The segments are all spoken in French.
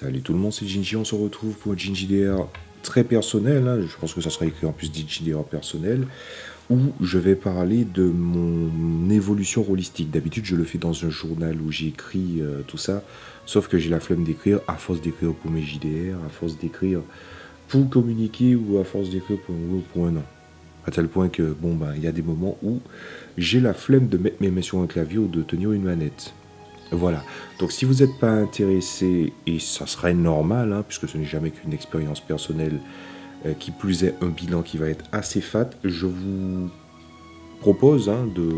Salut tout le monde, c'est Ginji, on se retrouve pour un GinjiDR très personnel, hein. Je pense que ça sera écrit en plus GinjiDR personnel, où je vais parler de mon évolution rôlistique. D'habitude je le fais dans un journal où j'écris tout ça, sauf que j'ai la flemme d'écrire, à force d'écrire pour mes JDR, à force d'écrire pour communiquer ou à force d'écrire pour un an. À tel point que, bon, ben, il y a des moments où j'ai la flemme de mettre mes mains sur un clavier ou de tenir une manette. Voilà. Donc si vous n'êtes pas intéressé, et ça serait normal, hein, puisque ce n'est jamais qu'une expérience personnelle, qui plus est un bilan qui va être assez fat, je vous propose de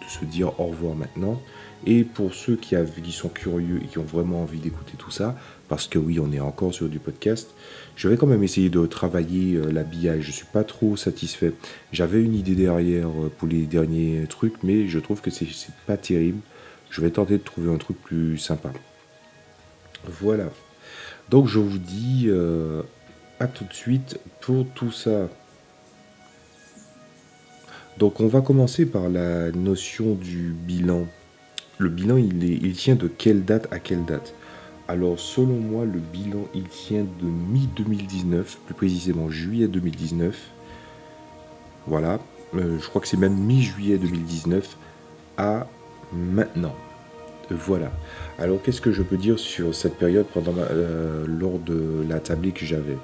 se dire au revoir maintenant. Et pour ceux qui sont curieux et qui ont vraiment envie d'écouter tout ça, parce que oui, on est encore sur du podcast, je vais quand même essayer de travailler l'habillage. Je ne suis pas trop satisfait. J'avais une idée derrière pour les derniers trucs, mais je trouve que c'est pas terrible. Je vais tenter de trouver un truc plus sympa. Voilà. Donc je vous dis à tout de suite pour tout ça. Donc on va commencer par la notion du bilan. Le bilan, il tient de quelle date à quelle date? Alors selon moi, le bilan, il tient de mi-2019, plus précisément juillet 2019. Voilà. Je crois que c'est même mi-juillet 2019 à maintenant. Voilà. Alors, qu'est-ce que je peux dire sur cette période lors de la tablée que j'avais?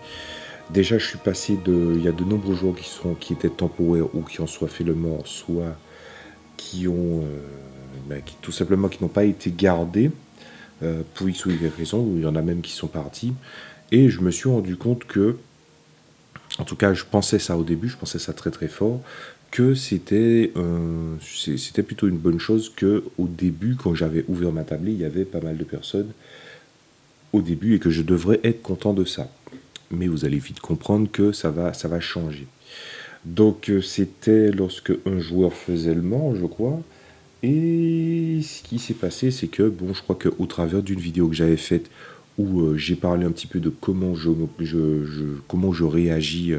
Déjà, je suis passé de... Il y a de nombreux joueurs qui étaient temporaires ou qui ont soit fait le mort, soit qui ont... tout simplement qui n'ont pas été gardés pour X ou Y raison, ou il y en a même qui sont partis. Et je me suis rendu compte que, en tout cas, je pensais ça au début, je pensais ça très très fort, que c'était plutôt une bonne chose que au début, quand j'avais ouvert ma tablée, il y avait pas mal de personnes au début et que je devrais être content de ça. Mais vous allez vite comprendre que ça va changer. Donc c'était lorsque un joueur faisait le mort, je crois. Et ce qui s'est passé, c'est que, bon, je crois qu'au travers d'une vidéo que j'avais faite où j'ai parlé un petit peu de comment comment je réagis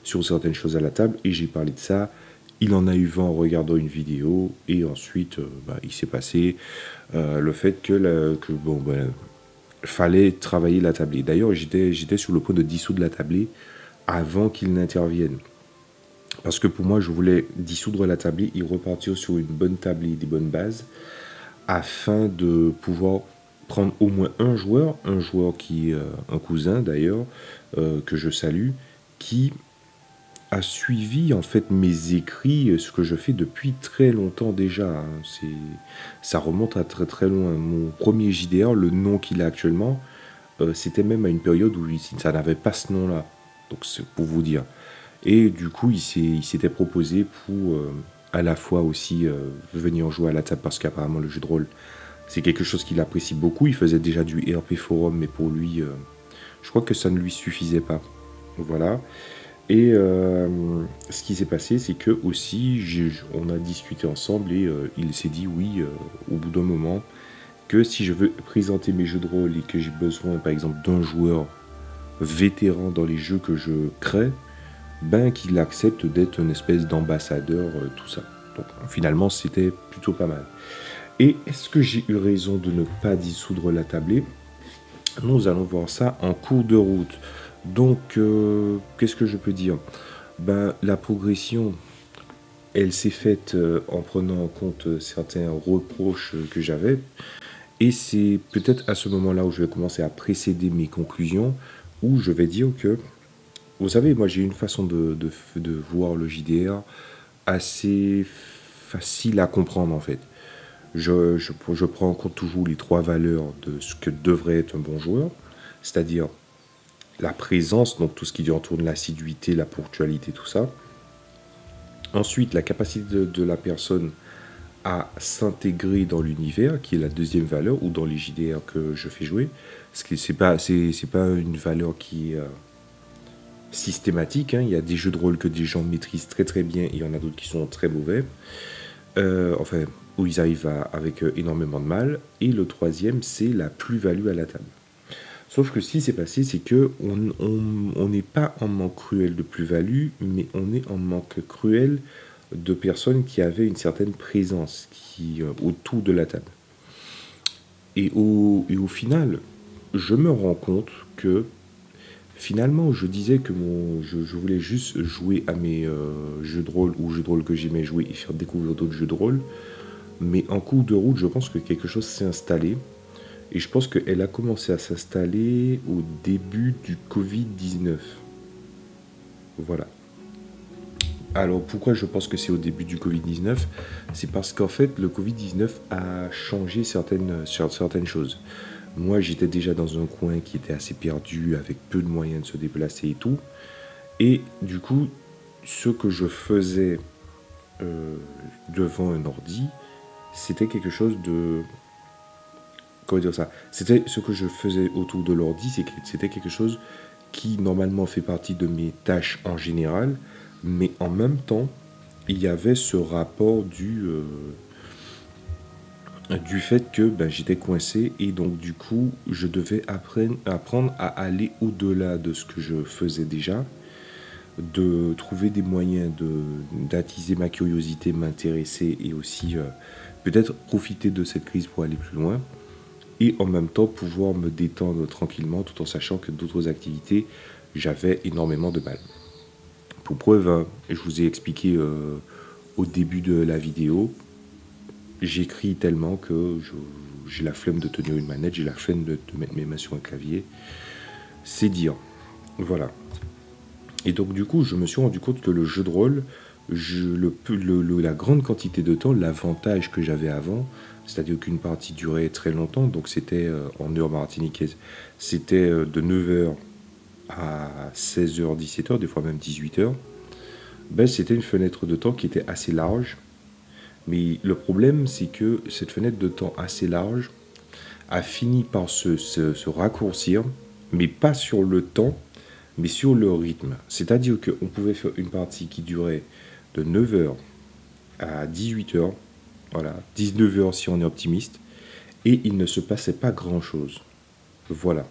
sur certaines choses à la table, et j'ai parlé de ça. Il en a eu vent en regardant une vidéo, et ensuite, il s'est passé le fait que fallait travailler la tablée. D'ailleurs, j'étais sur le point de dissoudre la tablée avant qu'il n'intervienne. Parce que pour moi, je voulais dissoudre la tablée et repartir sur une bonne tablée, des bonnes bases, afin de pouvoir prendre au moins un joueur qui est un cousin d'ailleurs, que je salue, qui a suivi en fait mes écrits, ce que je fais depuis très longtemps déjà, hein. Ça remonte à très très loin. Mon premier JDR, le nom qu'il a actuellement, c'était même à une période où ça n'avait pas ce nom-là. Donc c'est pour vous dire. Et du coup, il s'était proposé pour à la fois aussi venir jouer à la table, parce qu'apparemment le jeu de rôle, c'est quelque chose qu'il apprécie beaucoup. Il faisait déjà du RP Forum, mais pour lui, je crois que ça ne lui suffisait pas. Voilà. Et ce qui s'est passé, c'est que aussi, on a discuté ensemble et il s'est dit oui, au bout d'un moment, que si je veux présenter mes jeux de rôle et que j'ai besoin, par exemple, d'un joueur vétéran dans les jeux que je crée, ben qu'il accepte d'être une espèce d'ambassadeur, tout ça. Donc finalement, c'était plutôt pas mal. Et est-ce que j'ai eu raison de ne pas dissoudre la tablée? Nous allons voir ça en cours de route. Donc, qu'est-ce que je peux dire? Ben, la progression, elle s'est faite en prenant en compte certains reproches que j'avais. Et c'est peut-être à ce moment-là où je vais commencer à précéder mes conclusions, où je vais dire que, vous savez, moi j'ai une façon de voir le JDR assez facile à comprendre en fait. Je prends en compte toujours les trois valeurs de ce que devrait être un bon joueur, c'est-à-dire la présence, donc tout ce qui entoure l'assiduité, la ponctualité, tout ça. Ensuite, la capacité de la personne à s'intégrer dans l'univers, qui est la deuxième valeur, ou dans les JDR que je fais jouer. Parce que c'est pas une valeur qui est systématique, hein. Il y a des jeux de rôle que des gens maîtrisent très très bien, et il y en a d'autres qui sont très mauvais. Enfin, où ils arrivent avec énormément de mal. Et le troisième, c'est la plus-value à la table. Sauf que ce qui s'est passé, c'est que on n'est pas en manque cruel de plus-value, mais on est en manque cruel de personnes qui avaient une certaine présence autour de la table. Et au final, je me rends compte que finalement, je disais que je voulais juste jouer à mes jeux de rôle ou jeux de rôle que j'aimais jouer et faire découvrir d'autres jeux de rôle. Mais en cours de route, je pense que quelque chose s'est installé. Et je pense qu'elle a commencé à s'installer au début du Covid-19. Voilà. Alors pourquoi je pense que c'est au début du Covid-19? C'est parce qu'en fait, le Covid-19 a changé certaines choses. Moi, j'étais déjà dans un coin qui était assez perdu, avec peu de moyens de se déplacer et tout. Et du coup, ce que je faisais euh, devant un ordi, c'était quelque chose de... Comment dire ça? C'était ce que je faisais autour de l'ordi, c'était quelque chose qui normalement fait partie de mes tâches en général, mais en même temps, il y avait ce rapport du fait que ben, j'étais coincé et donc du coup, je devais apprendre à aller au-delà de ce que je faisais déjà, de trouver des moyens d'attiser ma curiosité, m'intéresser et aussi peut-être profiter de cette crise pour aller plus loin et en même temps pouvoir me détendre tranquillement tout en sachant que d'autres activités, j'avais énormément de mal. Pour preuve, hein, je vous ai expliqué au début de la vidéo, j'écris tellement que j'ai la flemme de tenir une manette, j'ai la flemme de mettre mes mains sur un clavier. C'est dire. Voilà. Et donc du coup, je me suis rendu compte que le jeu de rôle, la grande quantité de temps, l'avantage que j'avais avant, c'est-à-dire qu'une partie durait très longtemps, donc c'était en heure martiniquaise, c'était de 9h à 16h, 17h, des fois même 18h, ben, c'était une fenêtre de temps qui était assez large. Mais le problème, c'est que cette fenêtre de temps assez large a fini par se raccourcir, mais pas sur le temps, mais sur le rythme. C'est-à-dire qu'on pouvait faire une partie qui durait de 9h à 18h, voilà, 19h si on est optimiste, et il ne se passait pas grand-chose. Voilà.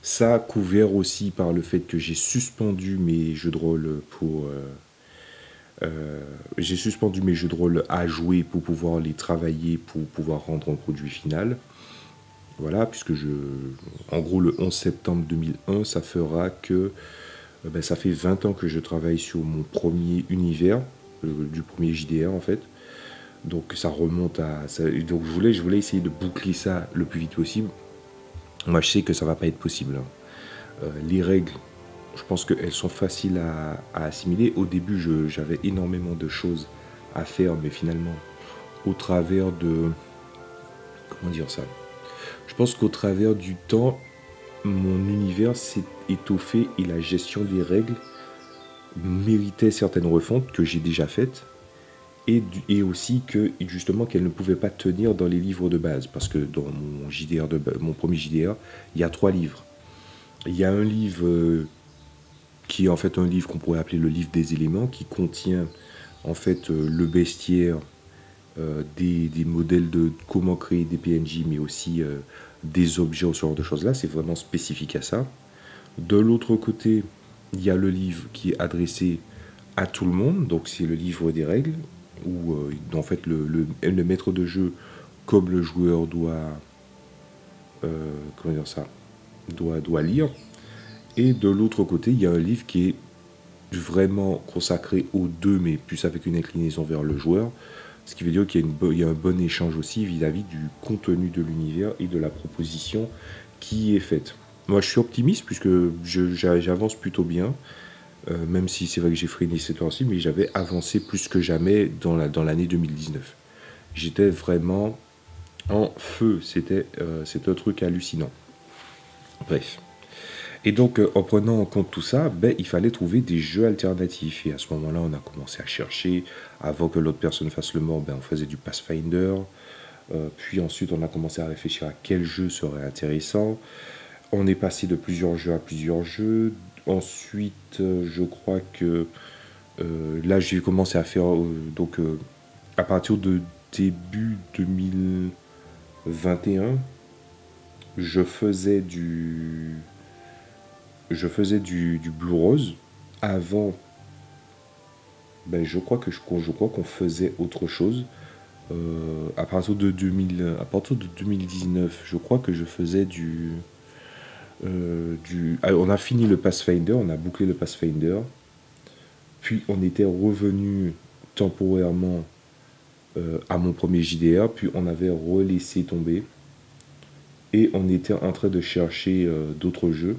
Ça couvert aussi par le fait que j'ai suspendu mes jeux de rôle j'ai suspendu mes jeux de rôle à jouer pour pouvoir les travailler, pour pouvoir rendre un produit final. Voilà, puisque en gros, le 11 septembre 2001, ça fera que ben, ça fait 20 ans que je travaille sur mon premier univers, du premier JDR en fait. Donc ça remonte à... donc je voulais essayer de boucler ça le plus vite possible. Moi je sais que ça va pas être possible, hein. Les règles, je pense qu'elles sont faciles à assimiler. Au début, j'avais énormément de choses à faire, mais finalement, au travers de... Comment dire ça? Je pense qu'au travers du temps, mon univers s'est étoffé et la gestion des règles méritait certaines refontes que j'ai déjà faites et aussi que justement qu'elles ne pouvaient pas tenir dans les livres de base parce que dans mon premier JDR, il y a 3 livres. Il y a un livre qui est en fait un livre qu'on pourrait appeler le livre des éléments qui contient en fait le bestiaire, des modèles de comment créer des PNJ mais aussi des objets ou ce genre de choses là, c'est vraiment spécifique à ça. De l'autre côté, il y a le livre qui est adressé à tout le monde, donc c'est le livre des règles, où en fait le maître de jeu, comme le joueur, comment dire ça, doit lire. Et de l'autre côté, il y a un livre qui est vraiment consacré aux deux, mais plus avec une inclinaison vers le joueur, ce qui veut dire qu'il y a un bon échange aussi vis-à-vis du contenu de l'univers et de la proposition qui est faite. Moi, je suis optimiste puisque j'avance plutôt bien, même si c'est vrai que j'ai freiné ces temps-ci, mais j'avais avancé plus que jamais dans l'année 2019. J'étais vraiment en feu, c'était un truc hallucinant. Bref. Et donc, en prenant en compte tout ça, ben, il fallait trouver des jeux alternatifs. Et à ce moment-là, on a commencé à chercher. Avant que l'autre personne fasse le mort, ben, on faisait du Pathfinder. Puis ensuite, on a commencé à réfléchir à quel jeu serait intéressant. On est passé de plusieurs jeux à plusieurs jeux. Ensuite, je crois que là, j'ai commencé à faire... à partir de début 2021, je faisais du Blue Rose. Avant, ben, je crois qu'on faisait autre chose. À partir de 2019, je crois que je faisais on a fini le Pathfinder, on a bouclé le Pathfinder, puis on était revenu temporairement à mon premier JDR, puis on avait relaissé tomber, et on était en train de chercher d'autres jeux.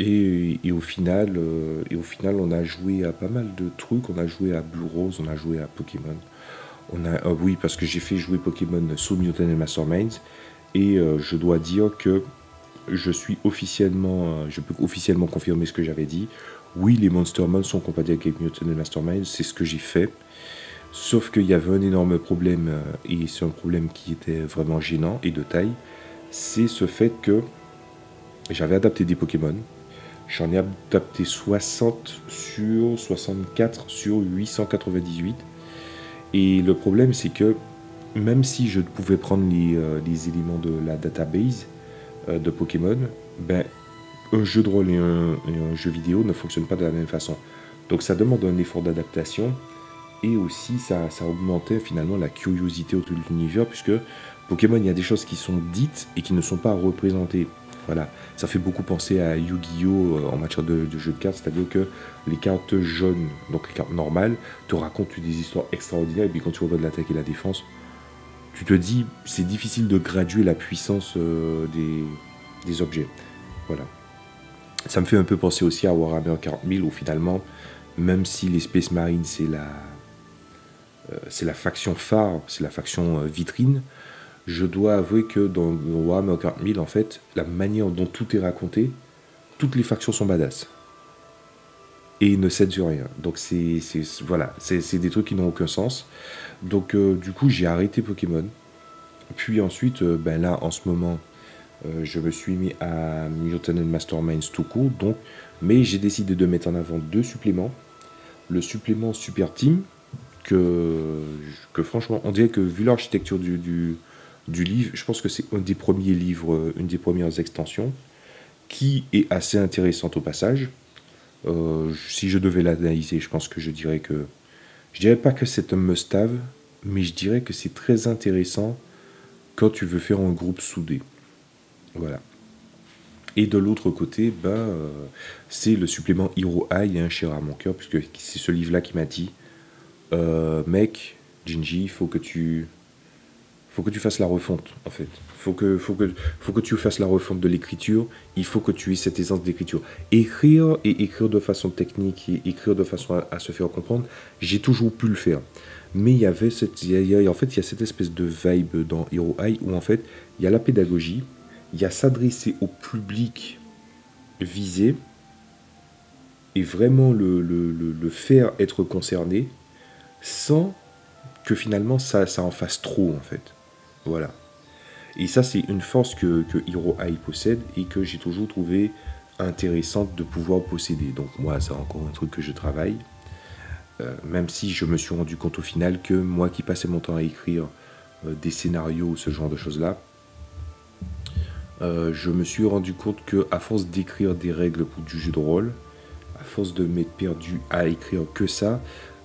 Et au final, on a joué à pas mal de trucs. On a joué à Blue Rose, on a joué à Pokémon. Oui, parce que j'ai fait jouer Pokémon Soul Mutant et Masterminds. Et je dois dire que je peux officiellement confirmer ce que j'avais dit. Oui, les Monster Mons sont compatibles avec Mutant et Masterminds, c'est ce que j'ai fait. Sauf qu'il y avait un énorme problème, et c'est un problème qui était vraiment gênant et de taille. C'est ce fait que j'avais adapté des Pokémon. J'en ai adapté 60 sur 64 sur 898. Et le problème, c'est que même si je pouvais prendre les éléments de la database de Pokémon, ben, un jeu de rôle et un jeu vidéo ne fonctionnent pas de la même façon. Donc ça demande un effort d'adaptation. Et aussi, ça augmentait finalement la curiosité autour de l'univers, puisque Pokémon, il y a des choses qui sont dites et qui ne sont pas représentées. Voilà, ça fait beaucoup penser à Yu-Gi-Oh! En matière de jeu de cartes, c'est-à-dire que les cartes jaunes, donc les cartes normales, te racontent des histoires extraordinaires, et puis quand tu revois de l'attaque et la défense, tu te dis, c'est difficile de graduer la puissance des objets. Voilà. Ça me fait un peu penser aussi à Warhammer 40 000, où finalement, même si les Space Marines, c'est la faction phare, c'est la faction vitrine, je dois avouer que dans Warhammer 40 000, en fait, la manière dont tout est raconté, toutes les factions sont badass. Et ne cèdent sur rien. Donc voilà, c'est des trucs qui n'ont aucun sens. Donc du coup, j'ai arrêté Pokémon. Puis ensuite, ben là, en ce moment, je me suis mis à Mutant and Masterminds tout court. Mais j'ai décidé de mettre en avant 2 suppléments. Le supplément Super Team, que franchement, on dirait que vu l'architecture du livre, je pense que c'est un des premiers livres, une des premières extensions, qui est assez intéressante au passage. Si je devais l'analyser, je pense que je dirais pas que c'est un must-have, mais je dirais que c'est très intéressant quand tu veux faire un groupe soudé. Voilà. Et de l'autre côté, c'est le supplément Hero Eye, cher à mon cœur, puisque c'est ce livre-là qui m'a dit mec, Jinji, il faut que tu fasses la refonte, en fait. Faut que tu fasses la refonte de l'écriture. Il faut que tu aies cette aisance d'écriture. Écrire de façon technique et écrire de façon à se faire comprendre, j'ai toujours pu le faire. Mais il y avait cette espèce de vibe dans Hero Eye où en fait, il y a la pédagogie, il y a s'adresser au public visé et vraiment le faire être concerné sans que finalement ça en fasse trop, en fait. Voilà. Et ça, c'est une force que Hero Eye possède et que j'ai toujours trouvé intéressante de pouvoir posséder. Donc moi, c'est encore un truc que je travaille. Même si je me suis rendu compte au final que moi qui passais mon temps à écrire des scénarios ou ce genre de choses-là, je me suis rendu compte que à force d'écrire des règles pour du jeu de rôle, à force de m'être perdu à écrire que ça,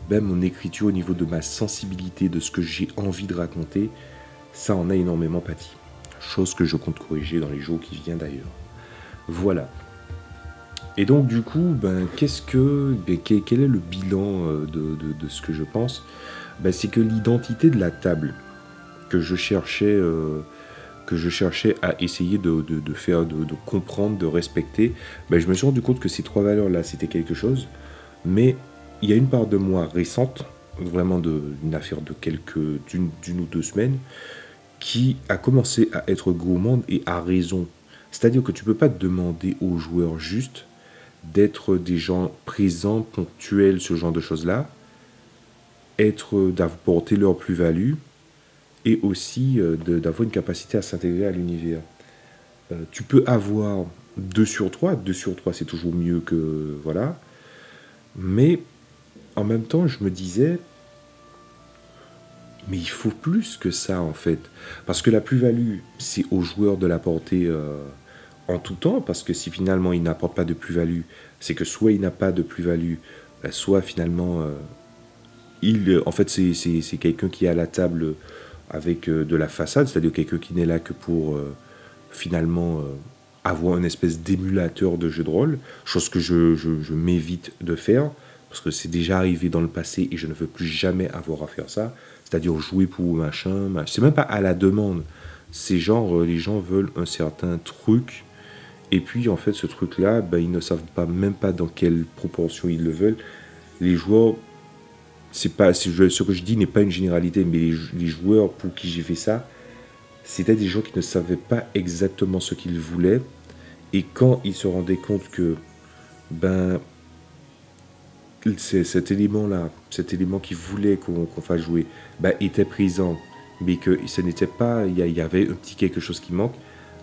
ben mon écriture au niveau de ma sensibilité, de ce que j'ai envie de raconter, ça en a énormément pâti. Chose que je compte corriger dans les jours qui viennent d'ailleurs. Voilà. Et donc du coup, quel est le bilan de ce que je pense? C'est que l'identité de la table que je cherchais à essayer de faire, de comprendre, de respecter, je me suis rendu compte que ces 3 valeurs-là, c'était quelque chose, mais il y a une part de moi récente, vraiment une affaire d'une ou 2 semaines, qui a commencé à être gourmande et à raison. C'est-à-dire que tu peux pas demander aux joueurs juste d'être des gens présents, ponctuels, ce genre de choses-là, d'apporter leur plus-value et aussi d'avoir une capacité à s'intégrer à l'univers. Tu peux avoir 2 sur 3 c'est toujours mieux que... Voilà. Mais en même temps, je me disais, mais il faut plus que ça, en fait. Parce que la plus-value, c'est aux joueurs de l'apporter en tout temps, parce que si finalement il n'apporte pas de plus-value, c'est que soit il n'a pas de plus-value, soit finalement En fait, c'est quelqu'un qui est à la table avec de la façade, c'est-à-dire quelqu'un qui n'est là que pour finalement avoir une espèce d'émulateur de jeu de rôle, chose que je m'évite de faire, parce que c'est déjà arrivé dans le passé et je ne veux plus jamais avoir à faire ça, c'est-à-dire jouer pour machin. C'est même pas à la demande, c'est genre les gens veulent un certain truc, et puis en fait ce truc-là, ben, ils ne savent pas même pas dans quelle proportion ils le veulent. Les joueurs, ce que je dis n'est pas une généralité, mais les joueurs pour qui j'ai fait ça, c'était des gens qui ne savaient pas exactement ce qu'ils voulaient. Et quand ils se rendaient compte que ben, cet élément-là, cet élément qu'ils voulaient qu'on fasse jouer, ben, était présent, mais que ce n'était pas, y avait un petit quelque chose qui manque,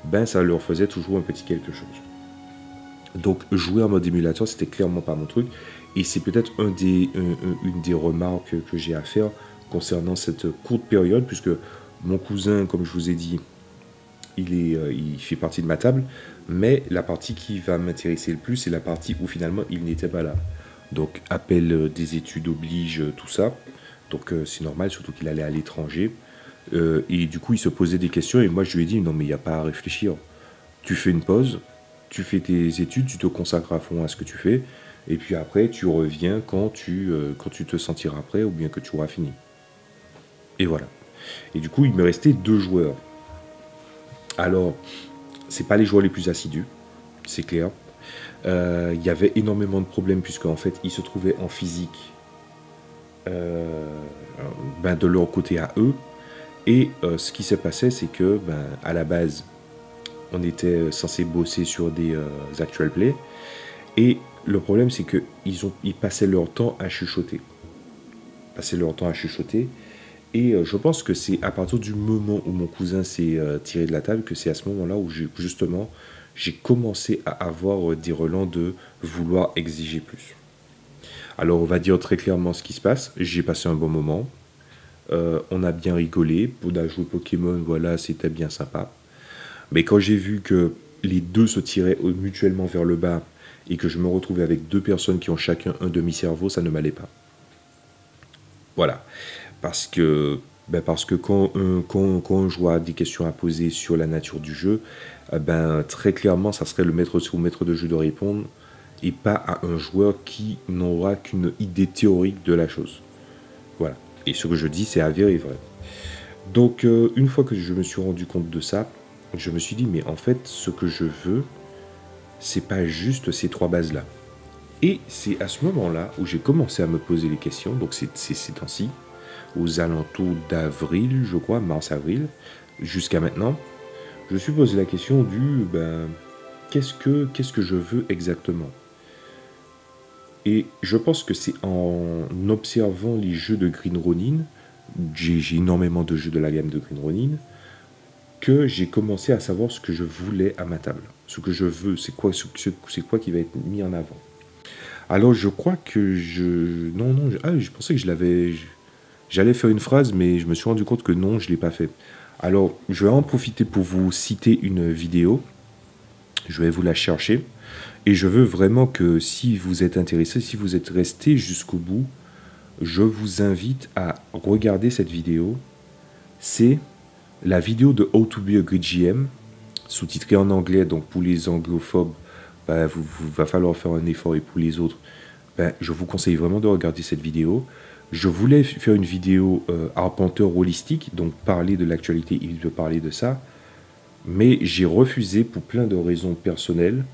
ben, ça leur faisait toujours un petit quelque chose. Donc jouer en mode émulateur, c'était clairement pas mon truc. Et c'est peut-être une des remarques que j'ai à faire concernant cette courte période, puisque mon cousin, comme je vous ai dit, il fait partie de ma table, mais la partie qui va m'intéresser le plus, c'est la partie où finalement il n'était pas là. Donc appel des études oblige, tout ça. Donc c'est normal, surtout qu'il allait à l'étranger. Et du coup, il se posait des questions, et moi je lui ai dit, non mais il n'y a pas à réfléchir. Tu fais une pause, tu fais tes études, tu te consacres à fond à ce que tu fais, et puis après tu reviens quand tu te sentiras prêt ou bien que tu auras fini. Et voilà. Et du coup, il me restait 2 joueurs. Alors, c'est pas les joueurs les plus assidus, c'est clair. Il y avait énormément de problèmes puisque en fait, ils se trouvaient en physique ben, de leur côté à eux. Et ce qui s'est passé, c'est que ben, à la base, on était censé bosser sur des actual play. Et le problème, c'est qu'ils passaient leur temps à chuchoter. Et je pense que c'est à partir du moment où mon cousin s'est tiré de la table que c'est à ce moment-là où justement j'ai commencé à avoir des relents de vouloir exiger plus. Alors on va dire très clairement ce qui se passe. J'ai passé un bon moment. On a bien rigolé. On a joué Pokémon, voilà, c'était bien sympa. Mais quand j'ai vu que les deux se tiraient mutuellement vers le bas et que je me retrouvais avec 2 personnes qui ont chacun un demi-cerveau, ça ne m'allait pas. Voilà. Parce que quand un joueur a des questions à poser sur la nature du jeu, ben, très clairement, ça serait le maître de jeu de répondre et pas à un joueur qui n'aura qu'une idée théorique de la chose. Voilà. Et ce que je dis, c'est avéré vrai. Donc, une fois que je me suis rendu compte de ça, je me suis dit, mais en fait, ce que je veux, c'est pas juste ces 3 bases-là. Et c'est à ce moment-là où j'ai commencé à me poser les questions, donc c'est ces temps-ci, aux alentours d'avril, je crois, mars-avril, jusqu'à maintenant, je me suis posé la question du ben, qu'est-ce que je veux exactement. Et je pense que c'est en observant les jeux de Green Ronin, j'ai énormément de jeux de la gamme de Green Ronin, que j'ai commencé à savoir ce que je voulais à ma table. Ce que je veux, c'est quoi qui va être mis en avant. Alors je crois que je pensais que j'allais faire une phrase, mais je me suis rendu compte que non, je ne l'ai pas fait. Alors, je vais en profiter pour vous citer une vidéo. Je vais vous la chercher. Et je veux vraiment que si vous êtes intéressé, si vous êtes resté jusqu'au bout, je vous invite à regarder cette vidéo. C'est la vidéo de How to be a Great GM, sous-titrée en anglais, donc pour les anglophobes, bah, va falloir faire un effort, et pour les autres, ben, je vous conseille vraiment de regarder cette vidéo. Je voulais faire une vidéo arpenteur holistique, donc parler de l'actualité, il veut parler de ça, mais j'ai refusé pour plein de raisons personnelles.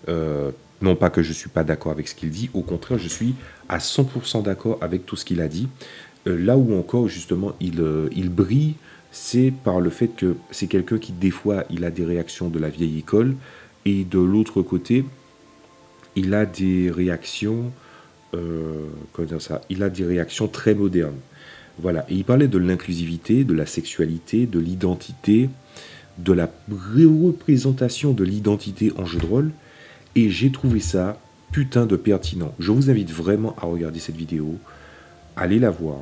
Non pas que je ne suis pas d'accord avec ce qu'il dit, au contraire, je suis à 100% d'accord avec tout ce qu'il a dit. Là où encore, justement, il brille, c'est par le fait que c'est quelqu'un qui, des fois, il a des réactions de la vieille école, et de l'autre côté, il a des réactions, comment dire ça, il a des réactions très modernes. Voilà, et il parlait de l'inclusivité, de la sexualité, de l'identité, de la représentation de l'identité en jeu de rôle, et j'ai trouvé ça putain de pertinent. Je vous invite vraiment à regarder cette vidéo, allez la voir,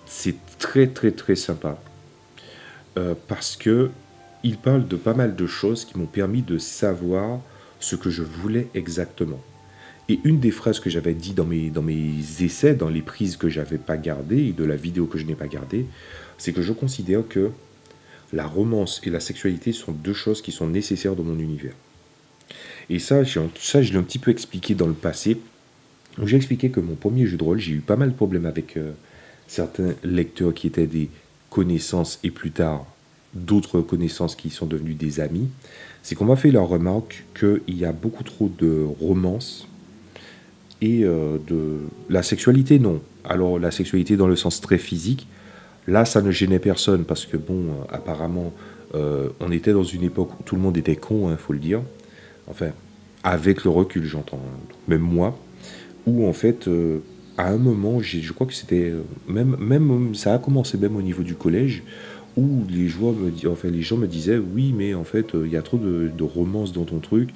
c'est très très très sympa, parce que il parle de pas mal de choses qui m'ont permis de savoir ce que je voulais exactement. Et une des phrases que j'avais dit dans mes essais, dans les prises que j'avais pas gardées et de la vidéo que je n'ai pas gardée, c'est que je considère que la romance et la sexualité sont deux choses qui sont nécessaires dans mon univers. Et ça, je l'ai un petit peu expliqué dans le passé, où j'ai expliqué que mon premier jeu de rôle, j'ai eu pas mal de problèmes avec certains lecteurs qui étaient des connaissances et plus tard d'autres connaissances qui sont devenus des amis. C'est qu'on m'a fait la remarque qu'il y a beaucoup trop de romance et de la sexualité, non. Alors la sexualité dans le sens très physique, là ça ne gênait personne parce que bon, apparemment, on était dans une époque où tout le monde était con, faut le dire. Enfin, avec le recul, j'entends. Même moi, où en fait, à un moment, je crois que c'était même ça a commencé même au niveau du collège, où les gens me disaient oui, mais en fait, il y a trop de romance dans ton truc.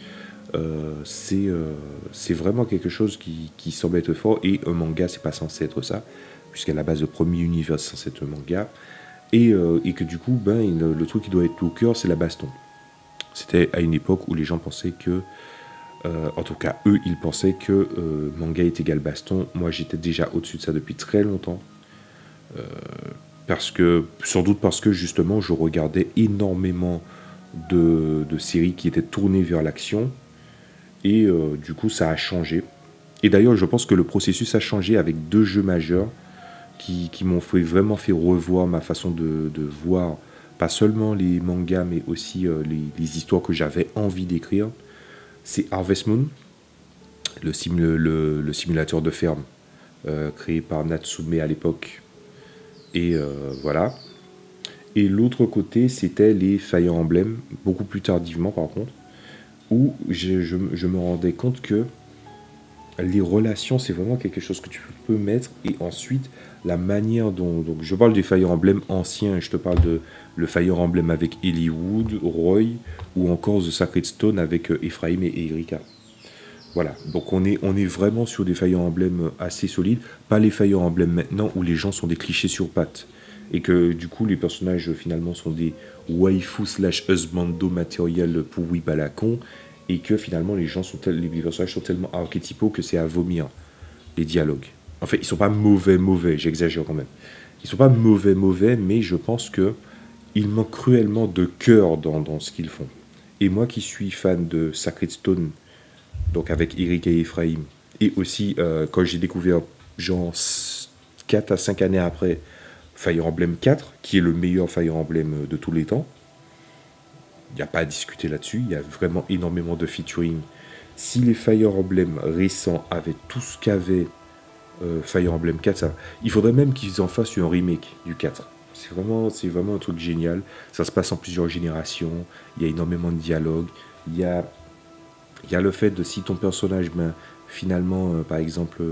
C'est vraiment quelque chose qui semble être fort, et un manga c'est pas censé être ça, puisqu'à la base le premier univers c'est censé être un manga, et que du coup le truc qui doit être au cœur c'est la baston. C'était à une époque où les gens pensaient que en tout cas eux ils pensaient que manga est égal baston. Moi j'étais déjà au-dessus de ça depuis très longtemps, sans doute parce que justement je regardais énormément de séries qui étaient tournées vers l'action. Et du coup, ça a changé. Et d'ailleurs, je pense que le processus a changé avec deux jeux majeurs qui m'ont vraiment fait revoir ma façon de voir, pas seulement les mangas, mais aussi les histoires que j'avais envie d'écrire. C'est Harvest Moon, le simulateur de ferme créé par Natsume à l'époque. Et voilà. Et l'autre côté, c'était les Fire Emblem, beaucoup plus tardivement par contre, où je me rendais compte que les relations, c'est vraiment quelque chose que tu peux mettre, et ensuite, la manière dont... Donc, je parle des Fire Emblem anciens, je te parle de le Fire Emblem avec Eliwood, Roy, ou encore The Sacred Stone avec Ephraim et Erika. Voilà, donc on est vraiment sur des Fire Emblem assez solides, pas les Fire Emblem maintenant où les gens sont des clichés sur pattes, et que du coup les personnages finalement sont des waifu slash husbando matériel pour whip à la con, et que finalement les personnages sont tellement archétypaux que c'est à vomir, les dialogues. En fait, ils sont pas mauvais, j'exagère quand même. Ils sont pas mauvais, mais je pense que il manque cruellement de cœur dans ce qu'ils font. Et moi qui suis fan de Sacred Stone, donc avec Eric et Ephraim, et aussi quand j'ai découvert, genre 4 à 5 années après, Fire Emblem 4, qui est le meilleur Fire Emblem de tous les temps, il n'y a pas à discuter là-dessus, il y a vraiment énormément de featuring. Si les Fire Emblem récents avaient tout ce qu'avait Fire Emblem 4, il faudrait même qu'ils en fassent un remake du 4. C'est vraiment un truc génial. Ça se passe en plusieurs générations, il y a énormément de dialogues, il y a le fait de si ton personnage, finalement, par exemple,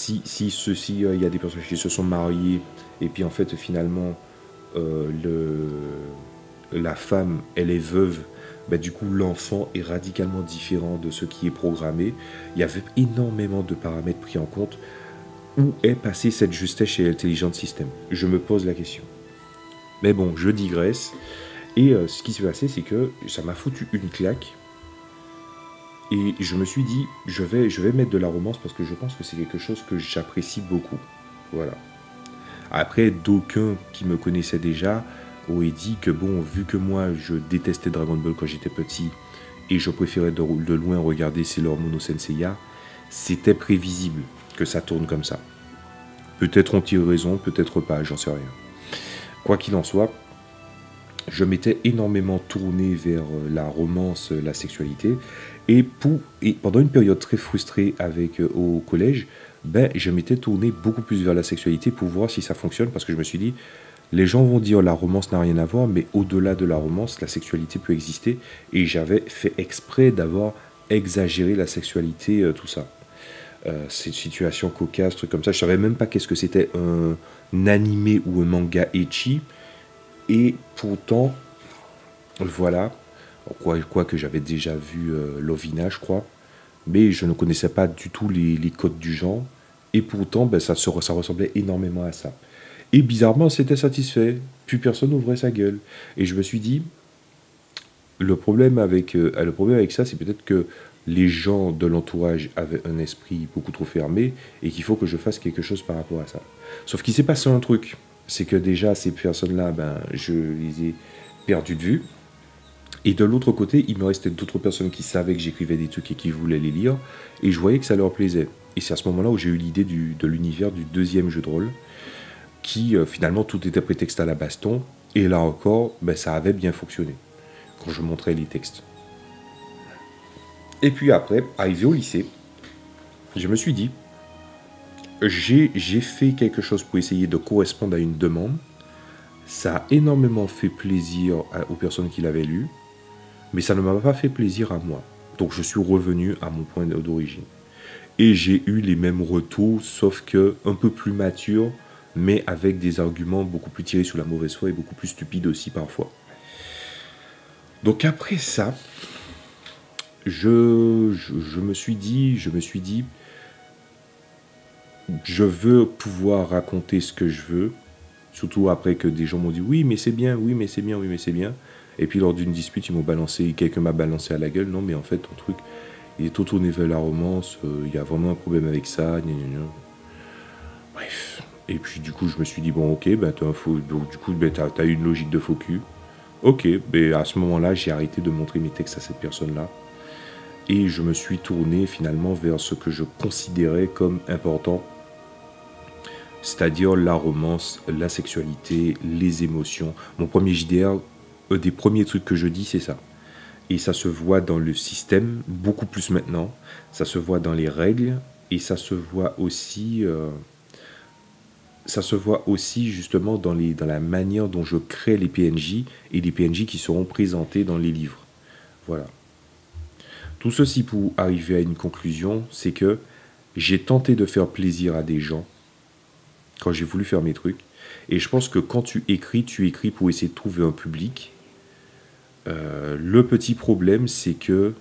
il y a des personnages qui se sont mariés, et puis en fait, finalement, la femme, elle est veuve, du coup, l'enfant est radicalement différent de ce qui est programmé. Il y avait énormément de paramètres pris en compte. Où est passée cette justesse chez Intelligent System? Je me pose la question. Mais bon, je digresse. Et ce qui s'est passé, c'est que ça m'a foutu une claque. Et je me suis dit, je vais mettre de la romance parce que je pense que c'est quelque chose que j'apprécie beaucoup. Voilà. Après, d'aucuns qui me connaissaient déjà auraient dit que bon, vu que moi je détestais Dragon Ball quand j'étais petit et je préférais de loin regarder Sailor Moon Senseiya, c'était prévisible que ça tourne comme ça. Peut-être ont-ils raison, peut-être pas, j'en sais rien. Quoi qu'il en soit, je m'étais énormément tourné vers la romance, la sexualité, et pendant une période très frustrée au collège, je m'étais tourné beaucoup plus vers la sexualité pour voir si ça fonctionne, parce que je me suis dit, les gens vont dire la romance n'a rien à voir, mais au-delà de la romance, la sexualité peut exister, et j'avais fait exprès d'avoir exagéré la sexualité, tout ça. Ces situations cocasses, trucs comme ça, je savais même pas qu'est-ce que c'était un animé ou un manga ecchi, et pourtant, voilà, quoi que j'avais déjà vu Lovina, je crois, mais je ne connaissais pas du tout les codes du genre, et pourtant, ça ressemblait énormément à ça. Et bizarrement, c'était satisfait, plus personne n'ouvrait sa gueule. Et je me suis dit, le problème avec ça, c'est peut-être que les gens de l'entourage avaient un esprit beaucoup trop fermé et qu'il faut que je fasse quelque chose par rapport à ça. Sauf qu'il s'est passé un truc, c'est que déjà ces personnes-là, ben, je les ai perdues de vue. Et de l'autre côté, il me restait d'autres personnes qui savaient que j'écrivais des trucs et qui voulaient les lire, et je voyais que ça leur plaisait. Et c'est à ce moment-là où j'ai eu l'idée de l'univers du deuxième jeu de rôle, qui finalement tout était prétexte à la baston, et là encore, ben, ça avait bien fonctionné, quand je montrais les textes. Et puis après, arrivé au lycée, je me suis dit, j'ai fait quelque chose pour essayer de correspondre à une demande, ça a énormément fait plaisir aux personnes qui l'avaient lu, mais ça ne m'a pas fait plaisir à moi. Donc je suis revenu à mon point d'origine. Et j'ai eu les mêmes retours, sauf que un peu plus mature, mais avec des arguments beaucoup plus tirés sur la mauvaise foi et beaucoup plus stupides aussi parfois. Donc après ça, je me suis dit, je veux pouvoir raconter ce que je veux, surtout après que des gens m'ont dit oui mais c'est bien, oui mais c'est bien, oui mais c'est bien. Et puis lors d'une dispute, quelqu'un m'a balancé à la gueule, non mais en fait ton truc, il est trop tourné vers la romance, il y a vraiment un problème avec ça, gna gna gna. Bref. Et puis du coup je me suis dit bon ok, ben donc du coup ben, t'as eu une logique de faux cul. Ok, ben à ce moment-là j'ai arrêté de montrer mes textes à cette personne-là. Et je me suis tourné finalement vers ce que je considérais comme important, c'est-à-dire la romance, la sexualité, les émotions. Mon premier JDR, un des premiers trucs que je dis, c'est ça. Et ça se voit dans le système, beaucoup plus maintenant. Ça se voit dans les règles, et ça se voit aussi justement dans la manière dont je crée les PNJ, et les PNJ qui seront présentés dans les livres. Voilà. Tout ceci pour arriver à une conclusion, c'est que j'ai tenté de faire plaisir à des gens quand j'ai voulu faire mes trucs. Et je pense que quand tu écris pour essayer de trouver un public. Le petit problème, c'est que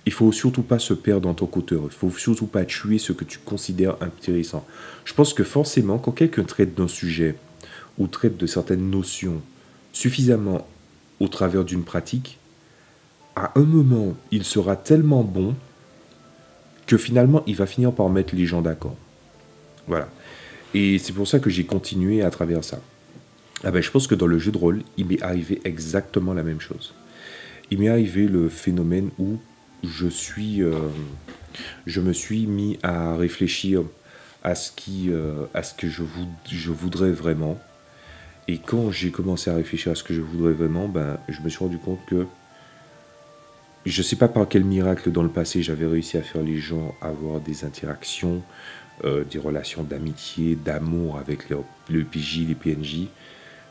il faut surtout pas se perdre dans ton auteur. Il faut surtout pas tuer ce que tu considères intéressant. Je pense que forcément, quand quelqu'un traite d'un sujet ou traite de certaines notions suffisamment au travers d'une pratique, à un moment, il sera tellement bon que finalement, il va finir par mettre les gens d'accord. Voilà. Et c'est pour ça que j'ai continué à travers ça. Ah ben, je pense que dans le jeu de rôle, il m'est arrivé exactement la même chose. Il m'est arrivé le phénomène où je me suis mis à réfléchir à ce que je voudrais vraiment. Et quand j'ai commencé à réfléchir à ce que je voudrais vraiment, ben, je me suis rendu compte que je ne sais pas par quel miracle dans le passé j'avais réussi à faire les gens avoir des interactions, des relations d'amitié, d'amour avec le PJ, les PNJ.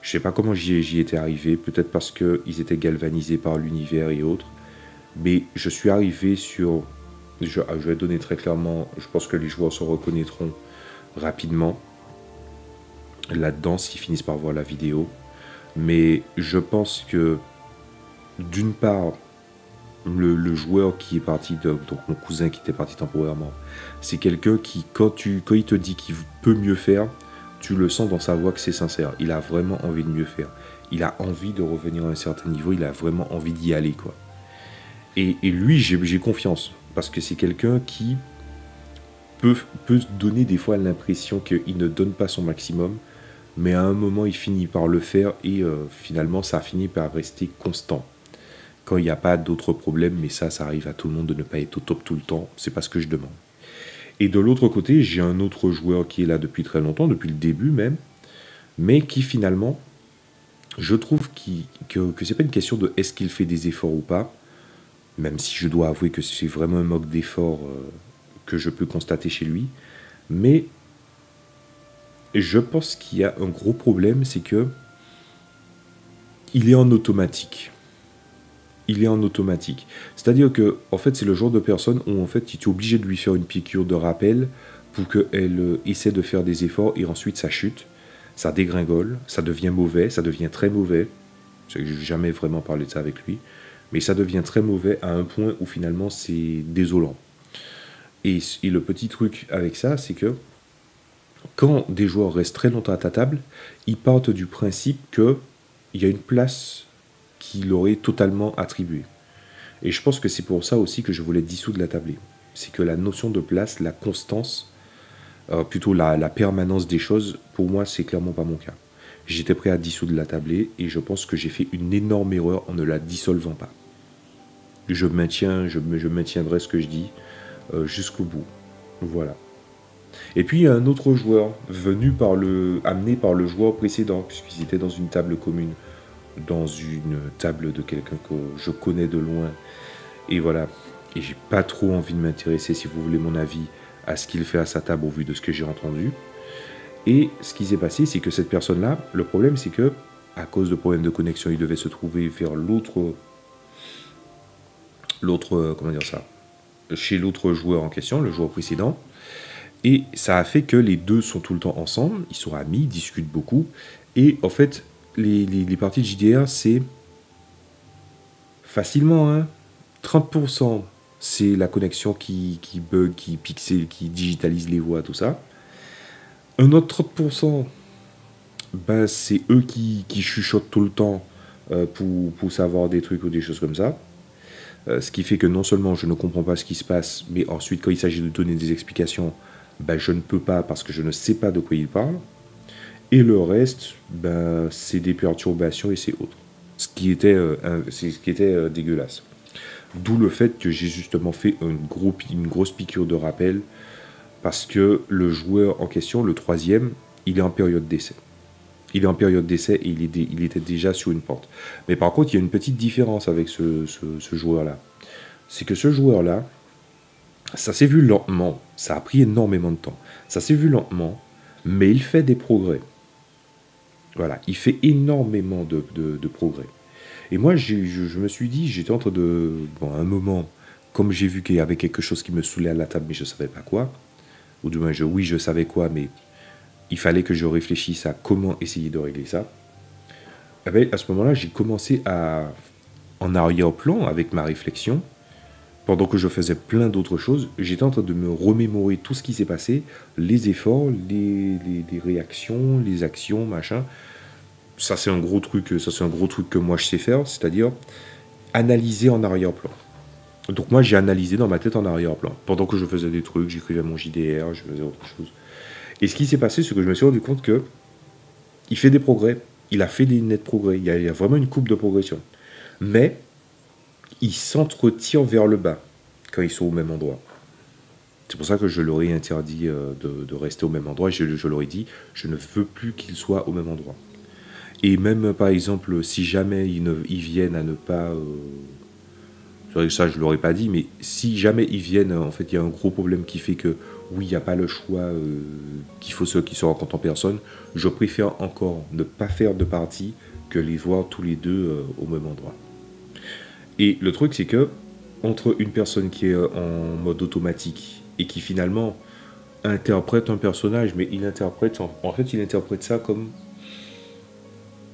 Je ne sais pas comment j'y étais arrivé, peut-être parce qu'ils étaient galvanisés par l'univers et autres. Mais je suis arrivé sur... Je vais donner très clairement, je pense que les joueurs se reconnaîtront rapidement là-dedans s'ils finissent par voir la vidéo. Mais je pense que, d'une part, le joueur qui est parti, donc mon cousin qui était parti temporairement, c'est quelqu'un qui, quand il te dit qu'il peut mieux faire, tu le sens dans sa voix que c'est sincère. Il a vraiment envie de mieux faire. Il a envie de revenir à un certain niveau, il a vraiment envie d'y aller, quoi. Et lui, j'ai confiance, parce que c'est quelqu'un qui peut donner des fois l'impression qu'il ne donne pas son maximum, mais à un moment, il finit par le faire, et finalement, ça finit par rester constant. Quand il n'y a pas d'autres problèmes, mais ça arrive à tout le monde de ne pas être au top tout le temps, c'est pas ce que je demande. Et de l'autre côté, j'ai un autre joueur qui est là depuis très longtemps, depuis le début même, mais qui finalement, je trouve que c'est pas une question de est-ce qu'il fait des efforts ou pas, même si je dois avouer que c'est vraiment un manque d'effort que je peux constater chez lui, mais je pense qu'il y a un gros problème, c'est que il est en automatique. Il est en automatique. C'est-à-dire que, en fait, c'est le genre de personne où, en fait, tu es obligé de lui faire une piqûre de rappel pour qu'elle essaie de faire des efforts et ensuite ça chute, ça dégringole, ça devient mauvais, ça devient très mauvais. Je n'ai jamais vraiment parlé de ça avec lui, mais ça devient très mauvais à un point où finalement c'est désolant. Et le petit truc avec ça, c'est que quand des joueurs restent très longtemps à ta table, ils partent du principe qu'il y a une place qu'il aurait totalement attribuée. Et je pense que c'est pour ça aussi que je voulais dissoudre la tablée. C'est que la notion de place, la constance, plutôt la permanence des choses, pour moi, c'est clairement pas mon cas. J'étais prêt à dissoudre la tablée et je pense que j'ai fait une énorme erreur en ne la dissolvant pas. Je maintiendrai ce que je dis jusqu'au bout. Voilà. Et puis il y a un autre joueur amené par le joueur précédent, puisqu'ils étaient dans une table commune, dans une table de quelqu'un que je connais de loin. Et voilà. Et j'ai pas trop envie de m'intéresser, si vous voulez mon avis, à ce qu'il fait à sa table au vu de ce que j'ai entendu. Et ce qui s'est passé, c'est que cette personne-là, le problème, c'est que, à cause de problèmes de connexion, il devait se trouver vers comment dire ça, chez l'autre joueur en question, le joueur précédent. Et ça a fait que les deux sont tout le temps ensemble, ils sont amis, ils discutent beaucoup. Et en fait, les parties de JDR, c'est facilement, hein, 30%, c'est la connexion qui bug, qui pixel, qui digitalise les voix, tout ça. Un autre 30%, ben, c'est eux qui chuchotent tout le temps pour savoir des trucs ou des choses comme ça. Ce qui fait que non seulement je ne comprends pas ce qui se passe, mais ensuite quand il s'agit de donner des explications, ben, je ne peux pas parce que je ne sais pas de quoi ils parlent. Et le reste, ben, c'est des perturbations et c'est autre. Ce qui était dégueulasse. D'où le fait que j'ai justement fait une grosse piqûre de rappel parce que le joueur en question, le troisième, il est en période d'essai. Il est en période d'essai et il était déjà sur une porte. Mais par contre, il y a une petite différence avec ce joueur-là. C'est que ce joueur-là, ça s'est vu lentement, ça a pris énormément de temps. Ça s'est vu lentement, mais il fait des progrès. Voilà, il fait énormément de progrès. Et moi, je me suis dit, j'étais en train de... Bon, à un moment, comme j'ai vu qu'il y avait quelque chose qui me saoulait à la table, mais je ne savais pas quoi, ou du moins, oui, je savais quoi, mais il fallait que je réfléchisse à comment essayer de régler ça. Eh bien, à ce moment-là, j'ai commencé en arrière-plan avec ma réflexion. Pendant que je faisais plein d'autres choses, j'étais en train de me remémorer tout ce qui s'est passé, les efforts, les réactions, les actions, machin. Ça, c'est un gros truc que moi je sais faire, c'est-à-dire analyser en arrière-plan. Donc moi, j'ai analysé dans ma tête en arrière-plan. Pendant que je faisais des trucs, j'écrivais mon JDR, je faisais autre chose. Et ce qui s'est passé, c'est que je me suis rendu compte que il fait des progrès. Il a fait des nets progrès. Il y a vraiment une courbe de progression. Mais ils s'entretirent vers le bas quand ils sont au même endroit. C'est pour ça que je leur ai interdit de rester au même endroit. Je leur ai dit, je ne veux plus qu'ils soient au même endroit. Et même, par exemple, si jamais ils viennent à ne pas... ça, je ne leur ai pas dit, mais si jamais ils viennent, en fait, il y a un gros problème qui fait que, oui, il n'y a pas le choix qu'il faut ceux qui se rencontrent en personne. Je préfère encore ne pas faire de partie que les voir tous les deux au même endroit. Et le truc, c'est que entre une personne qui est en mode automatique et qui finalement interprète un personnage, mais il interprète ça comme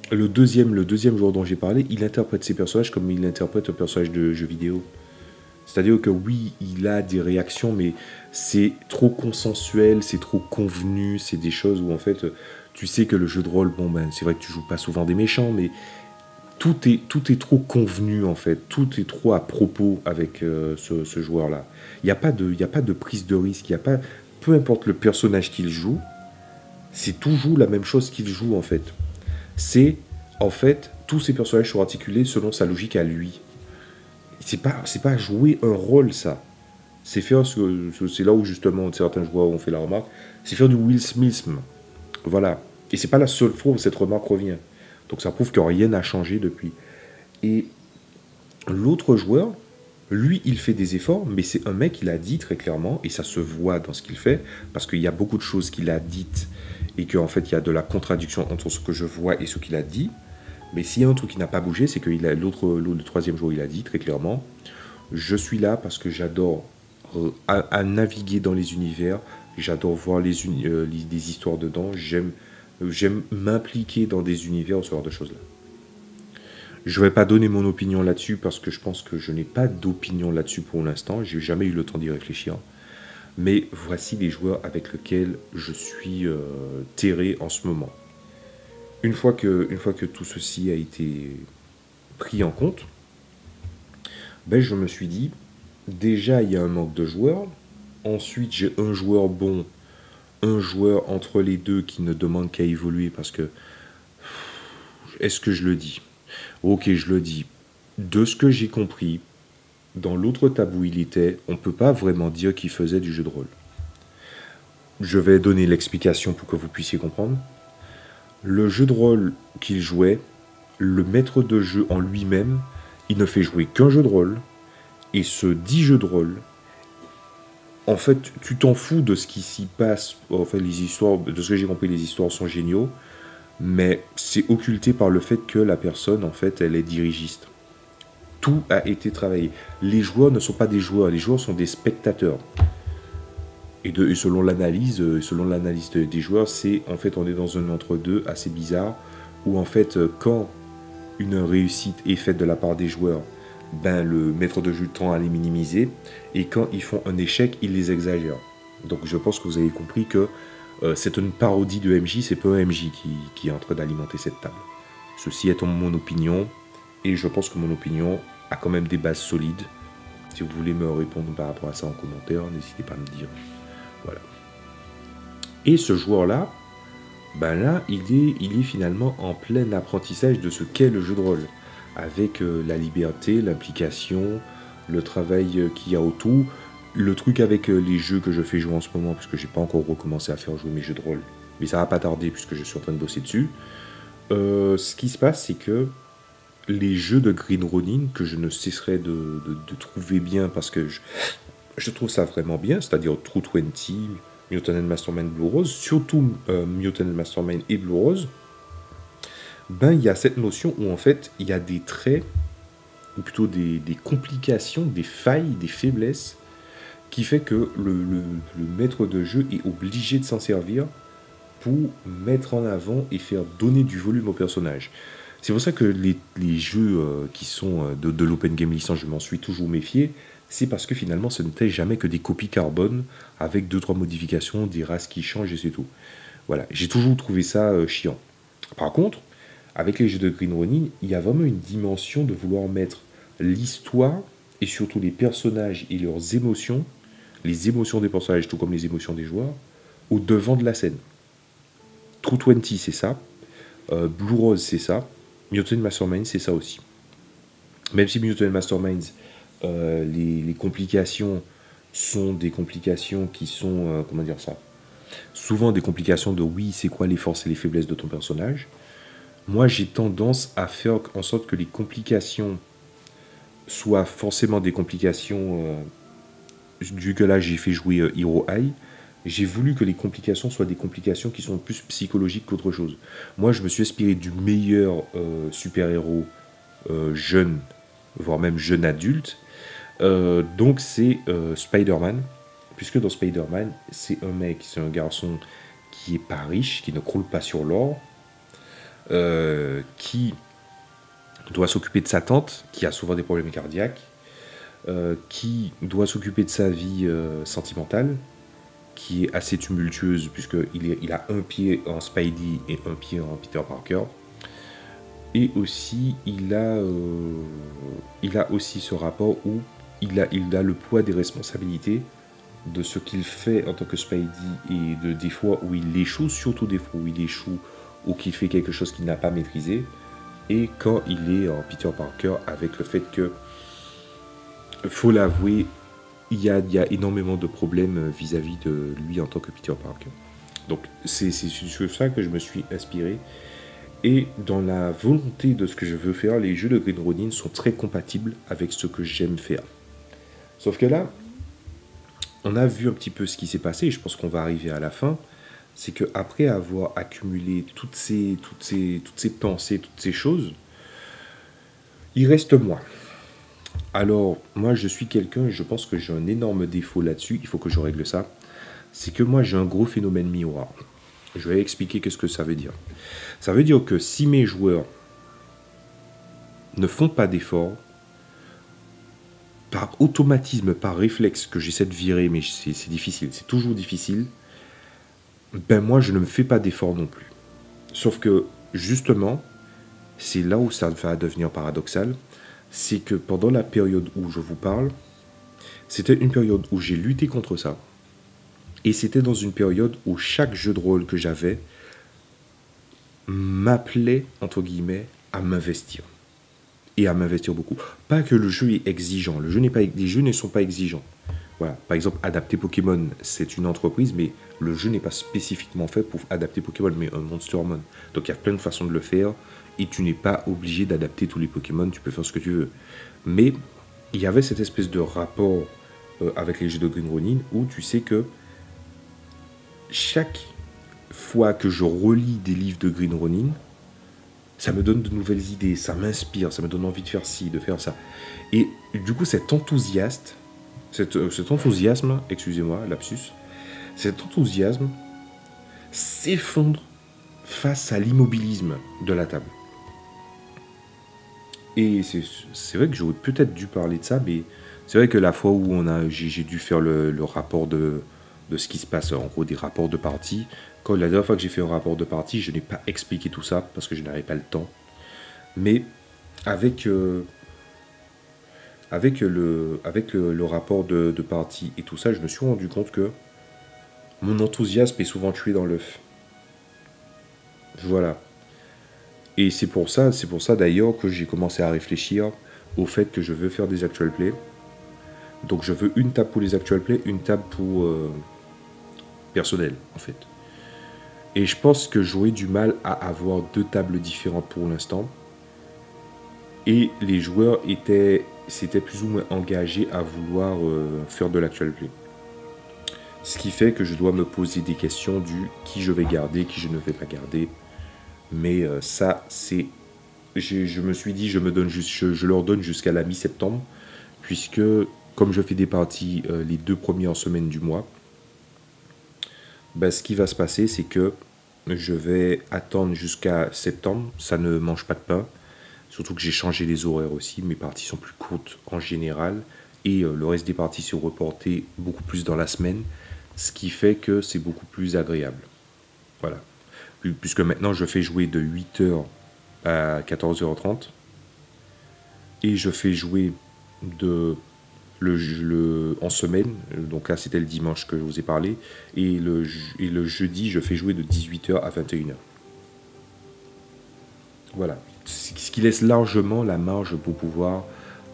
le deuxième joueur dont j'ai parlé, il interprète ses personnages comme il interprète un personnage de jeu vidéo. C'est-à-dire que oui, il a des réactions, mais c'est trop consensuel, c'est trop convenu, c'est des choses où en fait, tu sais que le jeu de rôle, bon ben, c'est vrai que tu joues pas souvent des méchants, mais tout est trop convenu en fait, tout est trop à propos avec ce joueur-là. Il n'y a pas de prise de risque, peu importe le personnage qu'il joue, c'est toujours la même chose qu'il joue en fait. C'est en fait tous ces personnages sont articulés selon sa logique à lui. C'est pas jouer un rôle ça. C'est là où justement certains joueurs ont fait la remarque, c'est faire du Will Smithisme. Voilà. Et c'est pas la seule fois où cette remarque revient. Donc ça prouve que rien n'a changé depuis. Et l'autre joueur, lui, il fait des efforts, mais c'est un mec, il a dit très clairement, et ça se voit dans ce qu'il fait, parce qu'il y a beaucoup de choses qu'il a dites, et qu'en fait, il y a de la contradiction entre ce que je vois et ce qu'il a dit. Mais s'il y a un truc qui n'a pas bougé, c'est que le troisième jour, il a dit très clairement, je suis là parce que j'adore à naviguer dans les univers, j'adore voir des histoires dedans, j'aime m'impliquer dans des univers, ce genre de choses-là. Je ne vais pas donner mon opinion là-dessus parce que je pense que je n'ai pas d'opinion là-dessus pour l'instant. J'ai jamais eu le temps d'y réfléchir. Mais voici les joueurs avec lesquels je suis terré en ce moment. Une fois que tout ceci a été pris en compte, Ben, je me suis dit, déjà, il y a un manque de joueurs. Ensuite, j'ai un joueur bon, un joueur entre les deux qui ne demande qu'à évoluer parce que, est-ce que je le dis? Ok, je le dis. De ce que j'ai compris, dans l'autre table où il était, on ne peut pas vraiment dire qu'il faisait du jeu de rôle. Je vais donner l'explication pour que vous puissiez comprendre. Le jeu de rôle qu'il jouait, le maître de jeu en lui-même, il ne fait jouer qu'un jeu de rôle, et ce dit jeu de rôle, en fait, tu t'en fous de ce qui s'y passe. Enfin, les histoires, de ce que j'ai compris, les histoires sont géniaux, mais c'est occulté par le fait que la personne, en fait, elle est dirigiste. Tout a été travaillé. Les joueurs ne sont pas des joueurs, les joueurs sont des spectateurs. Et selon l'analyse des joueurs, c'est en fait on est dans un entre-deux assez bizarre où en fait quand une réussite est faite de la part des joueurs, ben le maître de jeu tend à les minimiser et quand ils font un échec, ils les exagèrent. Donc je pense que vous avez compris que c'est une parodie de MJ, c'est pas un MJ qui est en train d'alimenter cette table. Ceci étant mon opinion et je pense que mon opinion a quand même des bases solides. Si vous voulez me répondre par rapport à ça en commentaire, n'hésitez pas à me dire. Voilà. Et ce joueur-là, ben là, il est finalement en plein apprentissage de ce qu'est le jeu de rôle. Avec la liberté, l'implication, le travail qu'il y a autour. Le truc avec les jeux que je fais jouer en ce moment, parce que j'ai pas encore recommencé à faire jouer mes jeux de rôle, mais ça va pas tarder puisque je suis en train de bosser dessus. Ce qui se passe, c'est que les jeux de Green Ronin, que je ne cesserai de trouver bien parce que je trouve ça vraiment bien, c'est-à-dire True 20, Mutant and Mastermind Blue Rose, surtout Mutant and Mastermind et Blue Rose, ben il y a cette notion où en fait il y a des traits, ou plutôt des complications, des failles, des faiblesses, qui fait que le maître de jeu est obligé de s'en servir pour mettre en avant et faire donner du volume au personnage. C'est pour ça que les jeux qui sont de l'open game licence, je m'en suis toujours méfié, c'est parce que finalement ce n'était jamais que des copies carbone avec 2-3 modifications, des races qui changent et c'est tout. Voilà, j'ai toujours trouvé ça chiant. Par contre, avec les jeux de Green Ronin, il y a vraiment une dimension de vouloir mettre l'histoire et surtout les personnages et leurs émotions, les émotions des personnages tout comme les émotions des joueurs, au devant de la scène. True 20 c'est ça, Blue Rose c'est ça, Mutant Mastermind c'est ça aussi. Même si Mutant Masterminds, les complications sont des complications qui sont, comment dire ça, souvent des complications de oui, c'est quoi les forces et les faiblesses de ton personnage. Moi, j'ai tendance à faire en sorte que les complications soient forcément des complications. Vu que là, j'ai fait jouer Hero High, j'ai voulu que les complications soient des complications qui sont plus psychologiques qu'autre chose. Moi, je me suis inspiré du meilleur super-héros jeune, voire même jeune adulte. Donc, c'est Spider-Man. Puisque dans Spider-Man, c'est un mec, c'est un garçon qui est pas riche, qui ne croule pas sur l'or, qui doit s'occuper de sa tante, qui a souvent des problèmes cardiaques, qui doit s'occuper de sa vie sentimentale, qui est assez tumultueuse, puisqu'il a un pied en Spidey et un pied en Peter Parker. Et aussi, il a aussi ce rapport où il a le poids des responsabilités de ce qu'il fait en tant que Spidey et des fois où il échoue, surtout des fois où il échoue ou qu'il fait quelque chose qu'il n'a pas maîtrisé, et quand il est en Peter Parker avec le fait que, faut l'avouer, il y a énormément de problèmes vis-à-vis de lui en tant que Peter Parker. Donc c'est sur ça que je me suis inspiré. Et dans la volonté de ce que je veux faire, les jeux de Green Ronin sont très compatibles avec ce que j'aime faire. Sauf que là, on a vu un petit peu ce qui s'est passé, et je pense qu'on va arriver à la fin. C'est qu'après avoir accumulé toutes ces pensées, toutes ces choses, il reste moi. Alors, moi, je suis quelqu'un, je pense que j'ai un énorme défaut là-dessus, il faut que je règle ça. C'est que moi, j'ai un gros phénomène miroir. Je vais expliquer ce que ça veut dire. Ça veut dire que si mes joueurs ne font pas d'efforts, par automatisme, par réflexe que j'essaie de virer, mais c'est difficile, c'est toujours difficile, ben moi, je ne me fais pas d'efforts non plus. Sauf que, justement, c'est là où ça va devenir paradoxal, c'est que pendant la période où je vous parle, c'était une période où j'ai lutté contre ça. Et c'était dans une période où chaque jeu de rôle que j'avais m'appelait, entre guillemets, à m'investir. Et à m'investir beaucoup. Pas que le jeu est exigeant. Les jeux ne sont pas exigeants. Voilà. Par exemple, adapter Pokémon, c'est une entreprise, mais le jeu n'est pas spécifiquement fait pour adapter Pokémon, mais un Monster Mon. Donc il y a plein de façons de le faire, et tu n'es pas obligé d'adapter tous les Pokémon, tu peux faire ce que tu veux. Mais il y avait cette espèce de rapport avec les jeux de Green Ronin, où tu sais que chaque fois que je relis des livres de Green Ronin, ça me donne de nouvelles idées, ça m'inspire, ça me donne envie de faire ci, de faire ça. Et du coup, cet enthousiasme, excusez-moi, lapsus, cet enthousiasme s'effondre face à l'immobilisme de la table. Et c'est vrai que j'aurais peut-être dû parler de ça, mais c'est vrai que la fois où j'ai dû faire le rapport de ce qui se passe, en gros des rapports de partie, quand la dernière fois que j'ai fait un rapport de partie, je n'ai pas expliqué tout ça parce que je n'avais pas le temps. Mais avec le rapport de partie et tout ça, je me suis rendu compte que mon enthousiasme est souvent tué dans l'œuf. Voilà. Et c'est pour ça d'ailleurs que j'ai commencé à réfléchir au fait que je veux faire des actual plays. Donc je veux une table pour les actual plays, une table pour personnel en fait. Et je pense que j'aurais du mal à avoir deux tables différentes pour l'instant. Et les joueurs s'étaient plus ou moins engagés à vouloir faire de l'actual play. Ce qui fait que je dois me poser des questions du qui je vais garder, qui je ne vais pas garder. Mais ça, c'est... Je me suis dit, je leur donne jusqu'à la mi-septembre, puisque comme je fais des parties les 2 premières semaines du mois, ce qui va se passer, c'est que je vais attendre jusqu'à septembre. Ça ne mange pas de pain. Surtout que j'ai changé les horaires aussi. Mes parties sont plus courtes en général. Et le reste des parties sont reportées beaucoup plus dans la semaine. Ce qui fait que c'est beaucoup plus agréable. Voilà. Puisque maintenant, je fais jouer de 8h à 14h30. Et je fais jouer en semaine, donc là c'était le dimanche que je vous ai parlé, et le jeudi je fais jouer de 18h à 21h. Voilà, ce qui laisse largement la marge pour pouvoir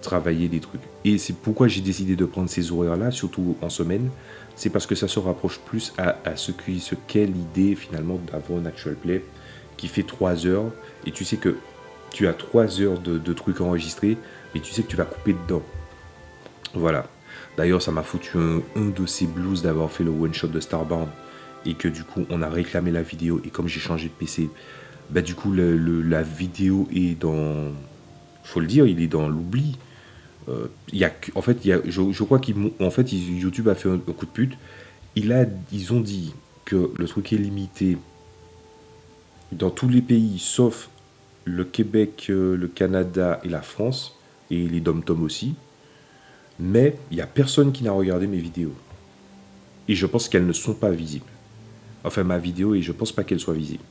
travailler des trucs. Et c'est pourquoi j'ai décidé de prendre ces horaires-là, surtout en semaine, c'est parce que ça se rapproche plus à ce qu'est l'idée finalement d'avoir un actual play qui fait 3 heures, et tu sais que tu as 3 heures de trucs enregistrés, mais tu sais que tu vas couper dedans. Voilà. D'ailleurs, ça m'a foutu un de ces blues d'avoir fait le one-shot de Starbound et que du coup, on a réclamé la vidéo. Et comme j'ai changé de PC, du coup, la vidéo est dans... Faut le dire, il est dans l'oubli. En fait, je crois YouTube a fait un coup de pute. Ils ont dit que le truc est limité dans tous les pays, sauf le Québec, le Canada et la France, et les dom-tom aussi. Mais il n'y a personne qui n'a regardé mes vidéos. Et je pense qu'elles ne sont pas visibles. Enfin, ma vidéo, et je pense pas qu'elle soit visible.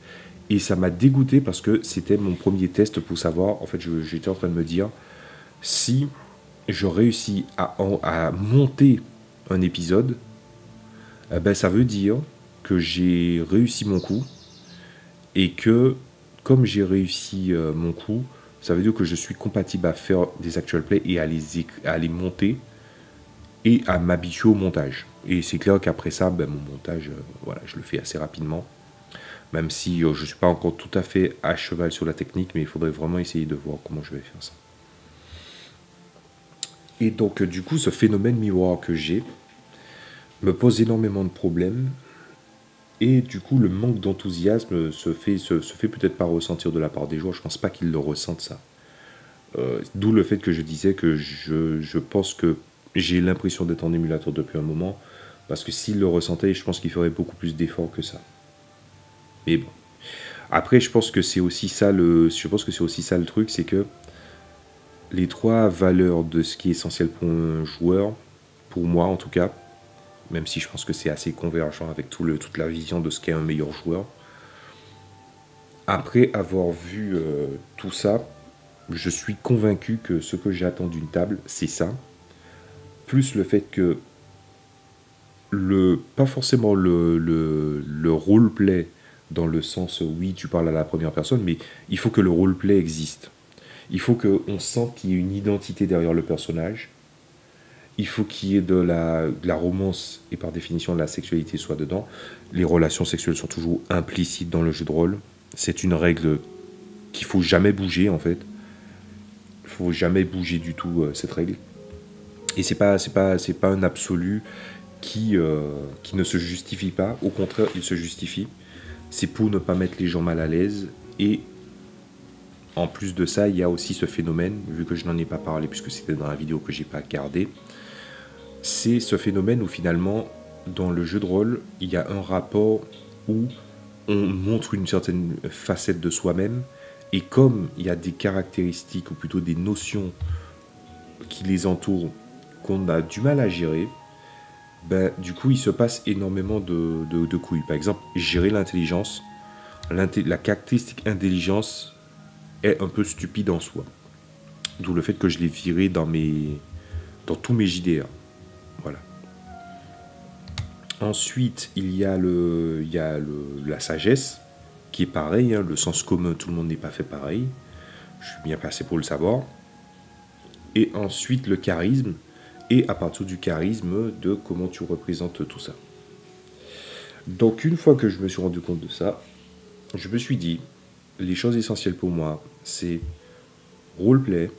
Et ça m'a dégoûté parce que c'était mon premier test pour savoir, en fait, j'étais en train de me dire, si je réussis à monter un épisode, ça veut dire que j'ai réussi mon coup, et que, comme j'ai réussi mon coup, ça veut dire que je suis compatible à faire des actual plays et à les monter et à m'habituer au montage. Et c'est clair qu'après ça, mon montage, voilà, je le fais assez rapidement. Même si je ne suis pas encore tout à fait à cheval sur la technique, mais il faudrait vraiment essayer de voir comment je vais faire ça. Et donc, du coup, ce phénomène miroir que j'ai me pose énormément de problèmes. Et du coup, le manque d'enthousiasme se fait peut-être pas ressentir de la part des joueurs. Je pense pas qu'ils le ressentent, ça. D'où le fait que je disais que je pense que j'ai l'impression d'être en émulateur depuis un moment. Parce que s'ils le ressentaient, je pense qu'ils feraient beaucoup plus d'efforts que ça. Mais bon. Après, je pense que c'est aussi ça le truc, c'est que les 3 valeurs de ce qui est essentiel pour un joueur, pour moi en tout cas, même si je pense que c'est assez convergent avec toute la vision de ce qu'est un meilleur joueur. Après avoir vu tout ça, Je suis convaincu que ce que j'attends d'une table, c'est ça. Plus le fait que pas forcément le roleplay dans le sens oui, tu parles à la première personne, mais il faut que le roleplay existe. Il faut qu'on sente qu'il y ait une identité derrière le personnage. Il faut qu'il y ait de la romance et par définition de la sexualité soit dedans. Les relations sexuelles sont toujours implicites dans le jeu de rôle. C'est une règle qu'il faut jamais bouger en fait. Il faut jamais bouger du tout cette règle. Et c'est pas un absolu qui ne se justifie pas. Au contraire, il se justifie. C'est pour ne pas mettre les gens mal à l'aise. Et en plus de ça, il y a aussi ce phénomène, vu que je n'en ai pas parlé puisque c'était dans la vidéo que j'ai pas gardée. C'est ce phénomène où finalement, dans le jeu de rôle, il y a un rapport où on montre une certaine facette de soi-même. Et comme il y a des caractéristiques, ou plutôt des notions qui les entourent, qu'on a du mal à gérer, ben, du coup, il se passe énormément de couilles. Par exemple, gérer l'intelligence. La caractéristique intelligence est un peu stupide en soi. D'où le fait que je l'ai viré dans tous mes JDR. Voilà. Ensuite, il y a la sagesse, qui est pareil. Hein, le sens commun, tout le monde n'est pas fait pareil. Je suis bien placé pour le savoir. Et ensuite, le charisme. Et à partir du charisme, de comment tu représentes tout ça. Donc, une fois que je me suis rendu compte de ça, je me suis dit, les choses essentielles pour moi, c'est roleplay,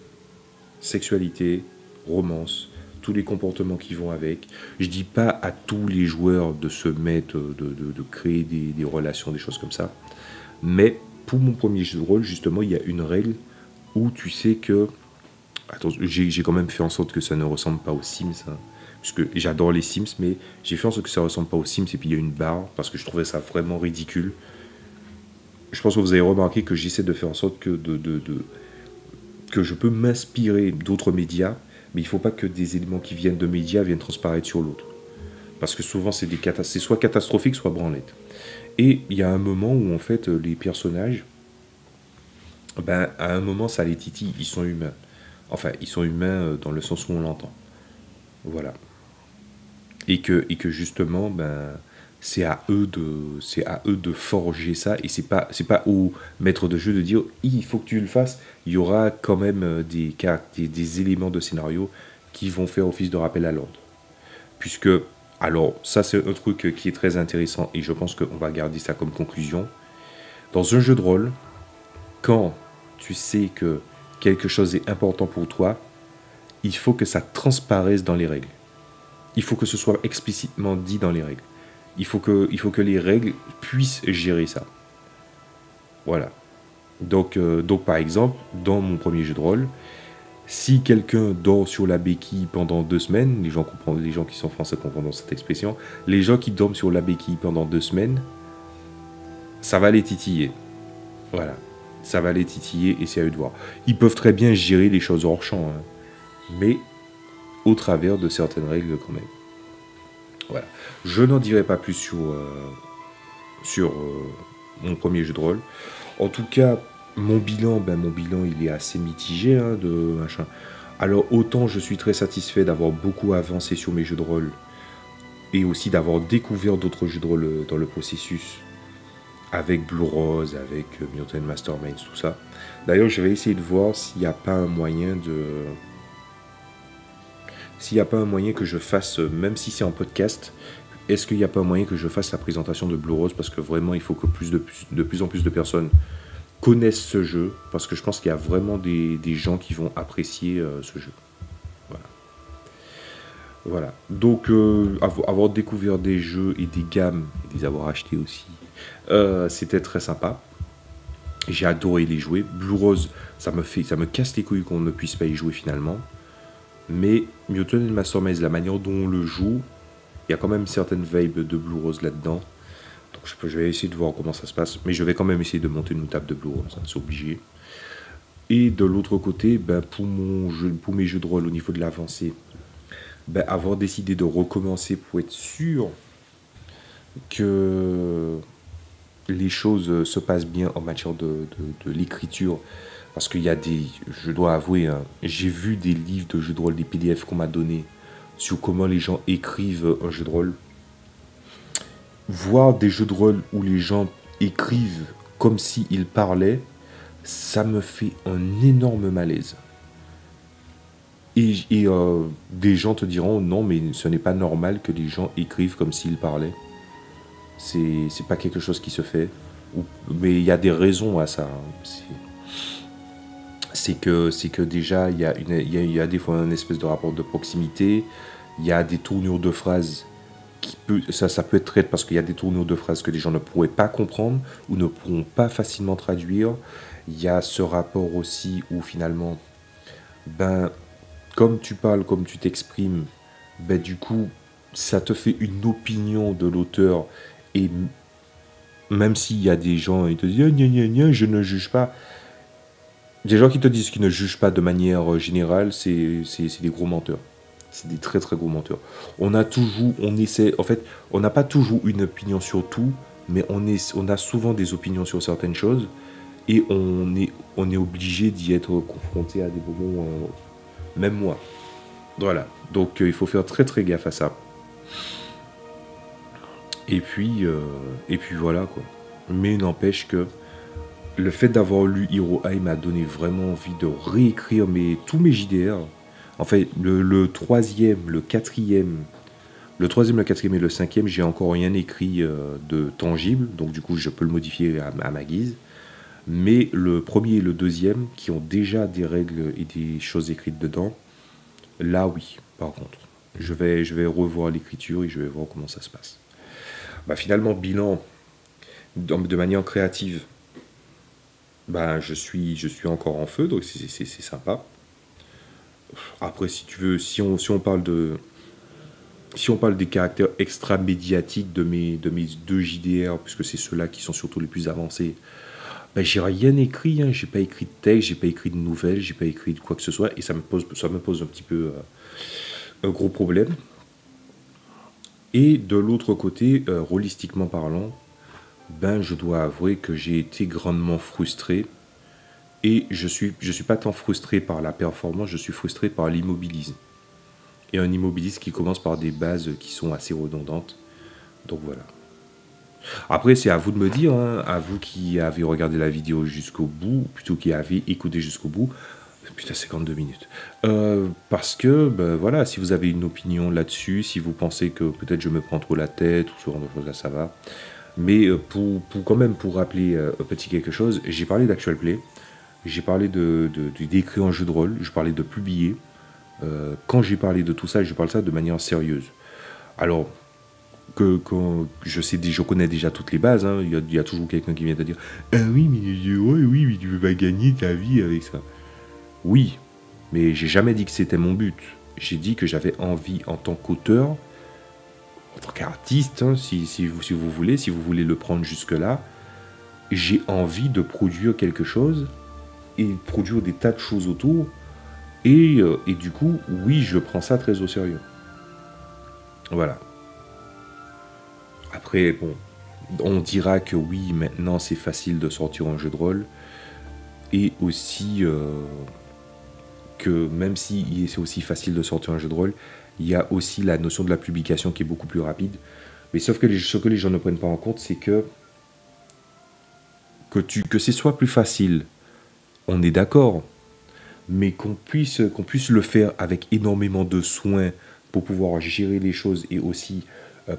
sexualité, romance, tous les comportements qui vont avec. Je dis pas à tous les joueurs de se mettre, de créer des relations, des choses comme ça. Mais pour mon premier jeu de rôle, justement, il y a une règle où tu sais que... Attends, j'ai quand même fait en sorte que ça ne ressemble pas aux Sims. Hein, parce que j'adore les Sims, mais j'ai fait en sorte que ça ne ressemble pas aux Sims. Et puis il y a une barre, parce que je trouvais ça vraiment ridicule. Je pense que vous avez remarqué que j'essaie de faire en sorte que je peux m'inspirer d'autres médias, mais il ne faut pas que des éléments qui viennent de médias viennent transparaître sur l'autre. Parce que souvent, c'est soit catastrophique, soit branlette. Et il y a un moment où, en fait, les personnages, ben, à un moment, ça les titille, ils sont humains. Enfin, ils sont humains dans le sens où on l'entend. Voilà. Et que justement, ben, c'est à eux de forger ça. Et c'est pas au maître de jeu de dire il faut que tu le fasses. Il y aura quand même des éléments de scénario qui vont faire office de rappel à l'ordre. Puisque, alors, ça c'est un truc qui est très intéressant et je pense qu'on va garder ça comme conclusion. Dans un jeu de rôle, quand tu sais que quelque chose est important pour toi, il faut que ça transparaisse dans les règles. Il faut que ce soit explicitement dit dans les règles. Il faut que les règles puissent gérer ça. Voilà. Donc par exemple, dans mon premier jeu de rôle, si quelqu'un dort sur la béquille pendant 2 semaines, les gens qui sont français comprendront cette expression, les gens qui dorment sur la béquille pendant 2 semaines, ça va les titiller. Voilà. Ça va les titiller et c'est à eux de voir. Ils peuvent très bien gérer les choses hors champ, hein, mais au travers de certaines règles quand même. Voilà. Je n'en dirai pas plus sur mon premier jeu de rôle. En tout cas, mon bilan, il est assez mitigé, hein, de machin. Alors autant je suis très satisfait d'avoir beaucoup avancé sur mes jeux de rôle et aussi d'avoir découvert d'autres jeux de rôle dans le processus avec Blue Rose, avec Mutant Masterminds, tout ça. D'ailleurs, je vais essayer de voir s'il n'y a pas un moyen que je fasse, même si c'est en podcast, est-ce qu'il n'y a pas un moyen que je fasse la présentation de Blue Rose, parce que vraiment, il faut que de plus en plus de personnes connaissent ce jeu, parce que je pense qu'il y a vraiment des gens qui vont apprécier ce jeu. Voilà. Voilà. Donc, avoir découvert des jeux et des gammes, et les avoir achetés aussi, c'était très sympa. J'ai adoré les jouer. Blue Rose, ça me casse les couilles qu'on ne puisse pas y jouer finalement. Mais Mutant Masterminds, la manière dont on le joue, il y a quand même une certaine vibe de Blue Rose là-dedans. Donc je vais essayer de voir comment ça se passe. Mais je vais quand même essayer de monter une table de Blue Rose, hein, c'est obligé. Et de l'autre côté, pour mes jeux de rôle au niveau de l'avancée, avoir décidé de recommencer pour être sûr que les choses se passent bien en matière de l'écriture, Parce qu'il y a des... Je dois avouer, hein, j'ai vu des livres de jeux de rôle, des PDF qu'on m'a donnés sur comment les gens écrivent un jeu de rôle. Voir des jeux de rôle où les gens écrivent comme s'ils parlaient, ça me fait un énorme malaise. Des gens te diront non, mais ce n'est pas normal que les gens écrivent comme s'ils parlaient. C'est pas quelque chose qui se fait. Mais il y a des raisons à ça, hein. C'est que déjà, il y a des fois une espèce de rapport de proximité. Il y a des tournures de phrases ça peut être traité parce qu'il y a des tournures de phrases que les gens ne pourraient pas comprendre ou ne pourront pas facilement traduire. Il y a ce rapport aussi où finalement, ben, comme tu parles, comme tu t'exprimes, ben, du coup, ça te fait une opinion de l'auteur. Et même s'il y a des gens, ils te disent gna, gna, gna, je ne juge pas. Des gens qui te disent qu'ils ne jugent pas de manière générale, c'est des gros menteurs. C'est des très très gros menteurs. On essaie, en fait, on n'a pas toujours une opinion sur tout, mais on a souvent des opinions sur certaines choses et on est obligé d'y être confronté à des moments, même moi. Voilà. Donc il faut faire très très gaffe à ça. Et puis voilà quoi. Mais n'empêche que le fait d'avoir lu Hero High m'a donné vraiment envie de réécrire tous mes JDR. En fait, le troisième, le quatrième, le quatrième et le cinquième, j'ai encore rien écrit de tangible, donc du coup je peux le modifier à ma guise. Mais le premier et le deuxième, qui ont déjà des règles et des choses écrites dedans, là oui, par contre. Je vais revoir l'écriture et je vais voir comment ça se passe. Bah, finalement, bilan, de manière créative, bah, je suis encore en feu, donc c'est sympa. Après, si tu veux, si on parle des caractères extra médiatiques de mes deux JDR, puisque c'est ceux-là qui sont surtout les plus avancés, ben, j'ai rien écrit, hein. J'ai pas écrit de texte, j'ai pas écrit de nouvelles, j'ai pas écrit de quoi que ce soit, et ça me pose un petit peu un gros problème. Et de l'autre côté, rôlistiquement parlant, ben je dois avouer que j'ai été grandement frustré. Et je suis pas tant frustré par la performance, je suis frustré par l'immobilisme. Et un immobilisme qui commence par des bases qui sont assez redondantes. Donc voilà. Après, c'est à vous de me dire, hein, à vous qui avez regardé la vidéo jusqu'au bout, ou plutôt qui avez écouté jusqu'au bout. Putain, 52 minutes. Parce que, ben, voilà, si vous avez une opinion là-dessus, si vous pensez que peut-être je me prends trop la tête, ou ce genre de choses là, ça va. Mais quand même, pour rappeler un petit quelque chose, j'ai parlé d'Actual Play, j'ai parlé d'écrire un jeu de rôle, je parlais de publier. Quand j'ai parlé de tout ça, je parle ça de manière sérieuse. Alors, je connais déjà toutes les bases, hein, il y a toujours quelqu'un qui vient te dire « Ah oui, mais tu peux pas gagner ta vie avec ça. » Oui, mais j'ai jamais dit que c'était mon but. J'ai dit que j'avais envie en tant qu'auteur, en tant qu'artiste, hein, si vous voulez le prendre jusque-là, j'ai envie de produire quelque chose et produire des tas de choses autour. Et du coup, oui, je prends ça très au sérieux. Voilà. Après, bon, on dira que oui, maintenant c'est facile de sortir un jeu de rôle. Et aussi que même si c'est aussi facile de sortir un jeu de rôle, il y a aussi la notion de la publication qui est beaucoup plus rapide. Mais sauf que ce que les gens ne prennent pas en compte, c'est que c'est soit plus facile, on est d'accord, mais qu'on puisse le faire avec énormément de soin pour pouvoir gérer les choses et aussi,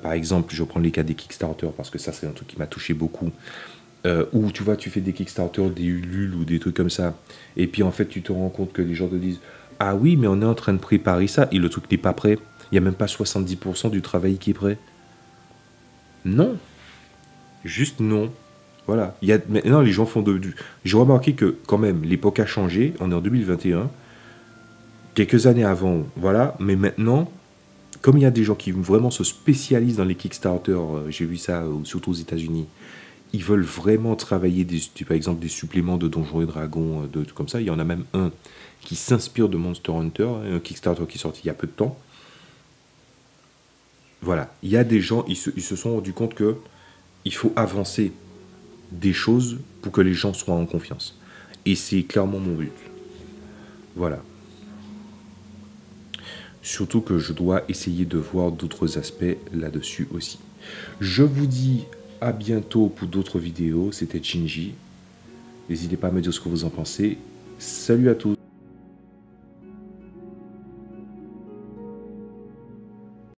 par exemple, je prends les cas des Kickstarter parce que ça c'est un truc qui m'a touché beaucoup, où tu vois, tu fais des Kickstarter, des Ulule ou des trucs comme ça, et puis en fait tu te rends compte que les gens te disent « Ah oui, mais on est en train de préparer ça » et le truc n'est pas prêt, il n'y a même pas 70% du travail qui est prêt. Non, juste non. Voilà. Maintenant, les gens font J'ai remarqué que, quand même, l'époque a changé. On est en 2021. Quelques années avant, voilà. Mais maintenant, comme il y a des gens qui vraiment se spécialisent dans les Kickstarter, j'ai vu ça surtout aux États-Unis, ils veulent vraiment travailler, par exemple, des suppléments de Donjons et Dragons, de trucs comme ça. Il y en a même un qui s'inspire de Monster Hunter, un Kickstarter qui est sorti il y a peu de temps. Voilà. Il y a des gens, ils se sont rendus compte qu'il faut avancer des choses pour que les gens soient en confiance. Et c'est clairement mon but. Voilà. Surtout que je dois essayer de voir d'autres aspects là-dessus aussi. Je vous dis à bientôt pour d'autres vidéos. C'était Shinji. N'hésitez pas à me dire ce que vous en pensez. Salut à tous.